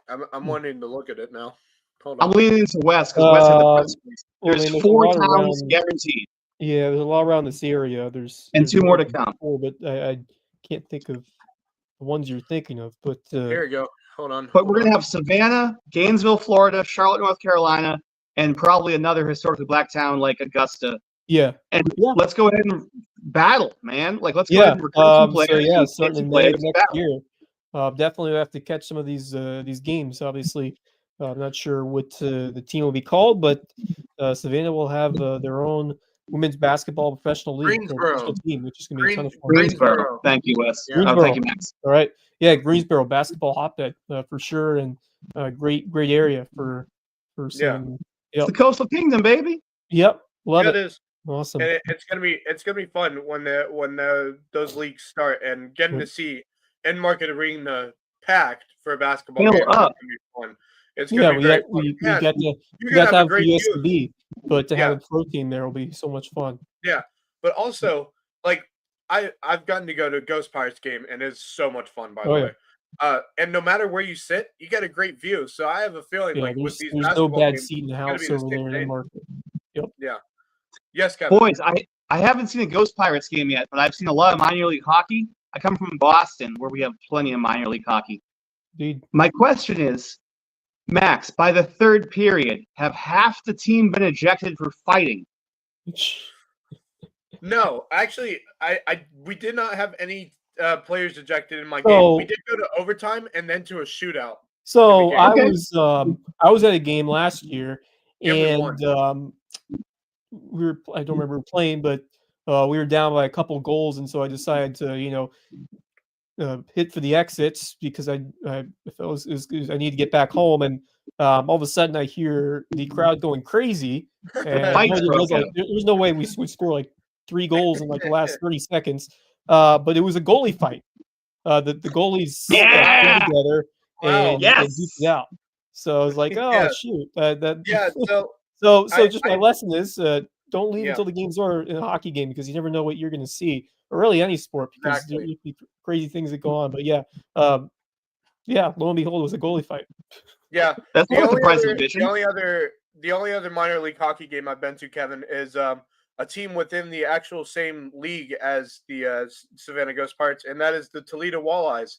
I'm wanting to look at it now. Hold on. I'm leaning into West because West had the press release. There's 4 towns guaranteed. Yeah, there's a lot around this area. There's 2 more to come. But I can't think of the ones you're thinking of. But here we go. Hold on. But we're going to have Savannah, Gainesville, Florida, Charlotte, North Carolina, and probably another historically black town like Augusta. Yeah. And let's go ahead and battle, man. Like, let's go ahead and recruit some players. Starting next year. Definitely have to catch some of these games. Obviously, I'm not sure what the team will be called, but Savannah will have their own women's basketball professional league, professional team, which is going to be a ton of fun. Greensboro. Thank you, Wes. Thank you, Max. All right. Yeah, Greensboro basketball hotbed for sure, and great area for some. It's the Coastal Kingdom, baby. Yep, love it. It is. Awesome. And it's gonna be fun when those leagues start, and getting to see End Market Arena packed for a basketball game. It's gonna be fun. It's gonna be great. We got to have USDB, but to have a pro team there will be so much fun. Yeah, but also like I've gotten to go to a Ghost Pirates game, and it's so much fun. By the way. And no matter where you sit, you get a great view. So I have a feeling with these there's no bad seat in the house over there in the market. Yep. Yeah. Yes, Kevin. Boys, I haven't seen a Ghost Pirates game yet, but I've seen a lot of minor league hockey. I come from Boston, where we have plenty of minor league hockey. Dude. My question is, Max, by the 3rd period, have half the team been ejected for fighting? No, actually, we did not have any players ejected in my game. We did go to overtime and then to a shootout. So I was at a game last year, and I don't remember playing, but we were down by a couple goals, and so I decided to hit for the exits because I need to get back home, and all of a sudden I hear the crowd going crazy, and there's no way we would score like 3 goals in like the last 30 seconds. But it was a goalie fight. The goalies came together and duked it out. So I was like, shoot. So just my lesson is don't leave until the game's over in a hockey game, because you never know what you're going to see, or really any sport, because there could be crazy things that go on. But lo and behold, it was a goalie fight. Yeah, that's the only other minor league hockey game I've been to, Kevin, is a team within the actual same league as the Savannah Ghost Pirates, and that is the Toledo Walleyes.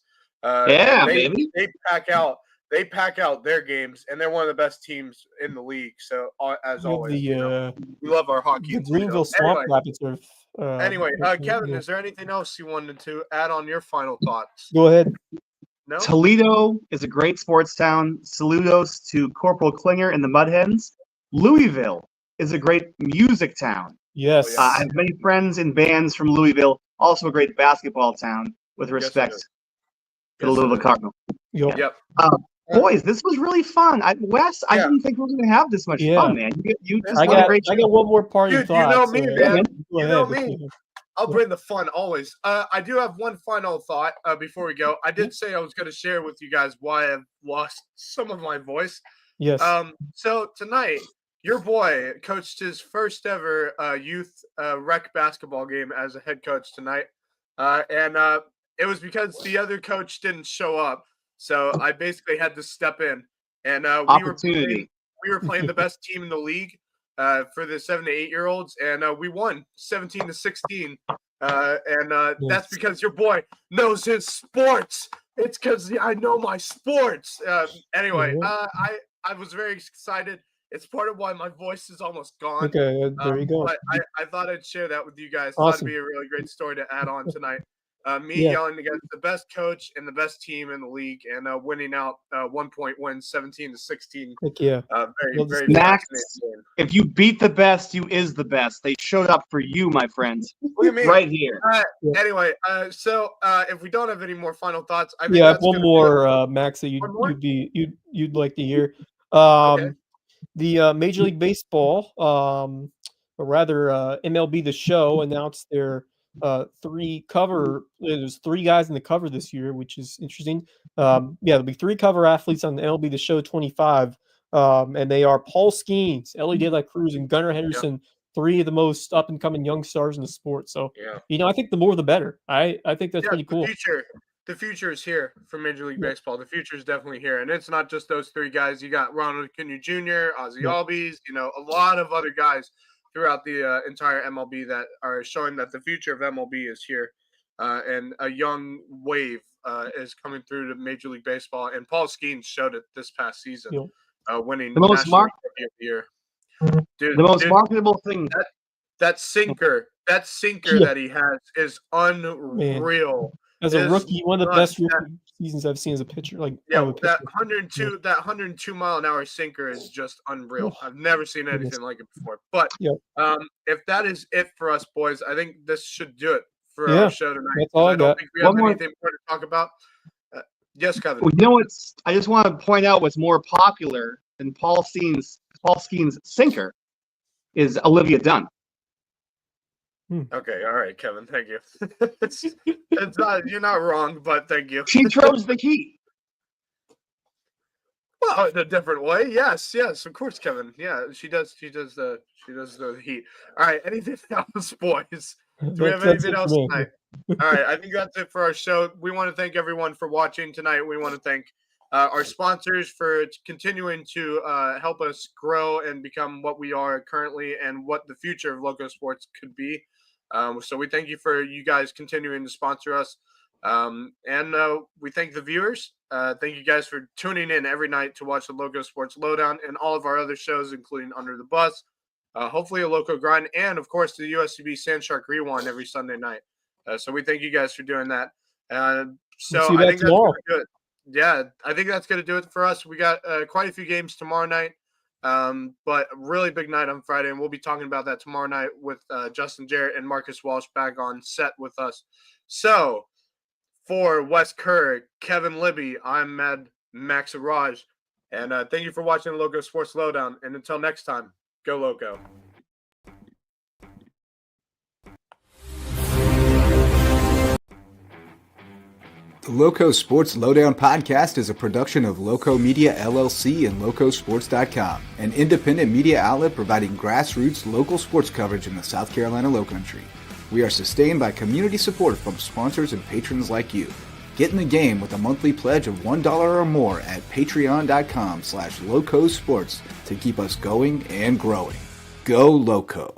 They pack out their games, and they're one of the best teams in the league. So as always, we love our hockey. The Greenville Swamp Rapids are. Anyway, Kevin, is there anything else you wanted to add on your final thoughts? Go ahead. No? Toledo is a great sports town. Saludos to Corporal Klinger and the Mudhens. Louisville is a great music town. Yes. I have many friends in bands from Louisville. also a great basketball town with respect to the Louisville Cardinals. Yep. Boys, this was really fun. Wes, I didn't think we were going to have this much fun, man. You just did a great job. I got one more parting thought. You know me, man. You know me. I'll bring the fun always. I do have one final thought before we go. I did say I was going to share with you guys why I've lost some of my voice. Yes. So tonight, your boy coached his first ever youth rec basketball game as a head coach tonight. And it was because the other coach didn't show up. So I basically had to step in. And we were playing the best team in the league for the 7 to 8 year olds. And we won 17-16. That's because your boy knows his sports. It's because I know my sports. Anyway, I was very excited. It's part of why my voice is almost gone. Okay, there you go. But I thought I'd share that with you guys. Awesome. Thought it'd be a really great story to add on tonight. Me yelling against the best coach and the best team in the league, and winning out 1 point win 17-16. Heck yeah. Very Max, if you beat the best, you is the best. They showed up for you, my friends. Look at me. Right here. Anyway, so if we don't have any more final thoughts, I think that's one more, Max, that you'd like to hear. The Major League Baseball, or rather MLB The Show, announced their there's 3 guys in the cover this year, which is interesting. There'll be 3 cover athletes on the MLB The Show 25, and they are Paul Skeens, Ellie De La Cruz, and Gunnar Henderson, 3 of the most up and coming young stars in the sport. So, I think the more the better. I think that's pretty cool. The future is here for Major League Baseball. The future is definitely here, and it's not just those 3 guys. You got Ronald Acuna Jr., Ozzie Albies, a lot of other guys throughout the entire MLB that are showing that the future of MLB is here, and a young wave is coming through to Major League Baseball. And Paul Skeens showed it this past season, winning the most National Rookie of the Year. Dude, the most marketable thing. That sinker that he has is unreal. As a rookie, one of the best rookie seasons I've seen as a pitcher. That 102 mile an hour sinker is just unreal. I've never seen anything like it before. But if that is it for us, boys, I think this should do it for our show tonight. That's all I don't got. think we have anything more to talk about. Yes, Kevin. Well, I just want to point out what's more popular than Paul Skeens' sinker is Olivia Dunn. Okay, all right, Kevin. Thank you. It's not, you're not wrong, but thank you. She throws the heat. Well, in a different way. Yes, of course, Kevin. Yeah, she does the heat. All right, anything else, boys? Do we have anything else tonight? All right, I think that's it for our show. We want to thank everyone for watching tonight. We want to thank our sponsors for continuing to help us grow and become what we are currently and what the future of LowcoSports could be. So we thank you for you guys continuing to sponsor us. And we thank the viewers. Thank you guys for tuning in every night to watch the LowcoSports Lowdown and all of our other shows, including Under the Bus, hopefully a Loco Grind, and, of course, the USCB Sand Shark Rewind every Sunday night. So we thank you guys for doing that. So I think that's good. Yeah, I think that's going to do it for us. We got quite a few games tomorrow night, but a really big night on Friday, and we'll be talking about that tomorrow night with Justin Jarrett and Marcus Walsh back on set with us. So for Wes Kerr, Kevin Libby, I'm Max Arraj, and thank you for watching the LowcoSports Lowdown, and until next time, go Loco. The LowcoSports Lowdown podcast is a production of Loco Media LLC and LowcoSports.com, an independent media outlet providing grassroots local sports coverage in the South Carolina Lowcountry. We are sustained by community support from sponsors and patrons like you. Get in the game with a monthly pledge of $1 or more at patreon.com/LowcoSports to keep us going and growing. Go Loco!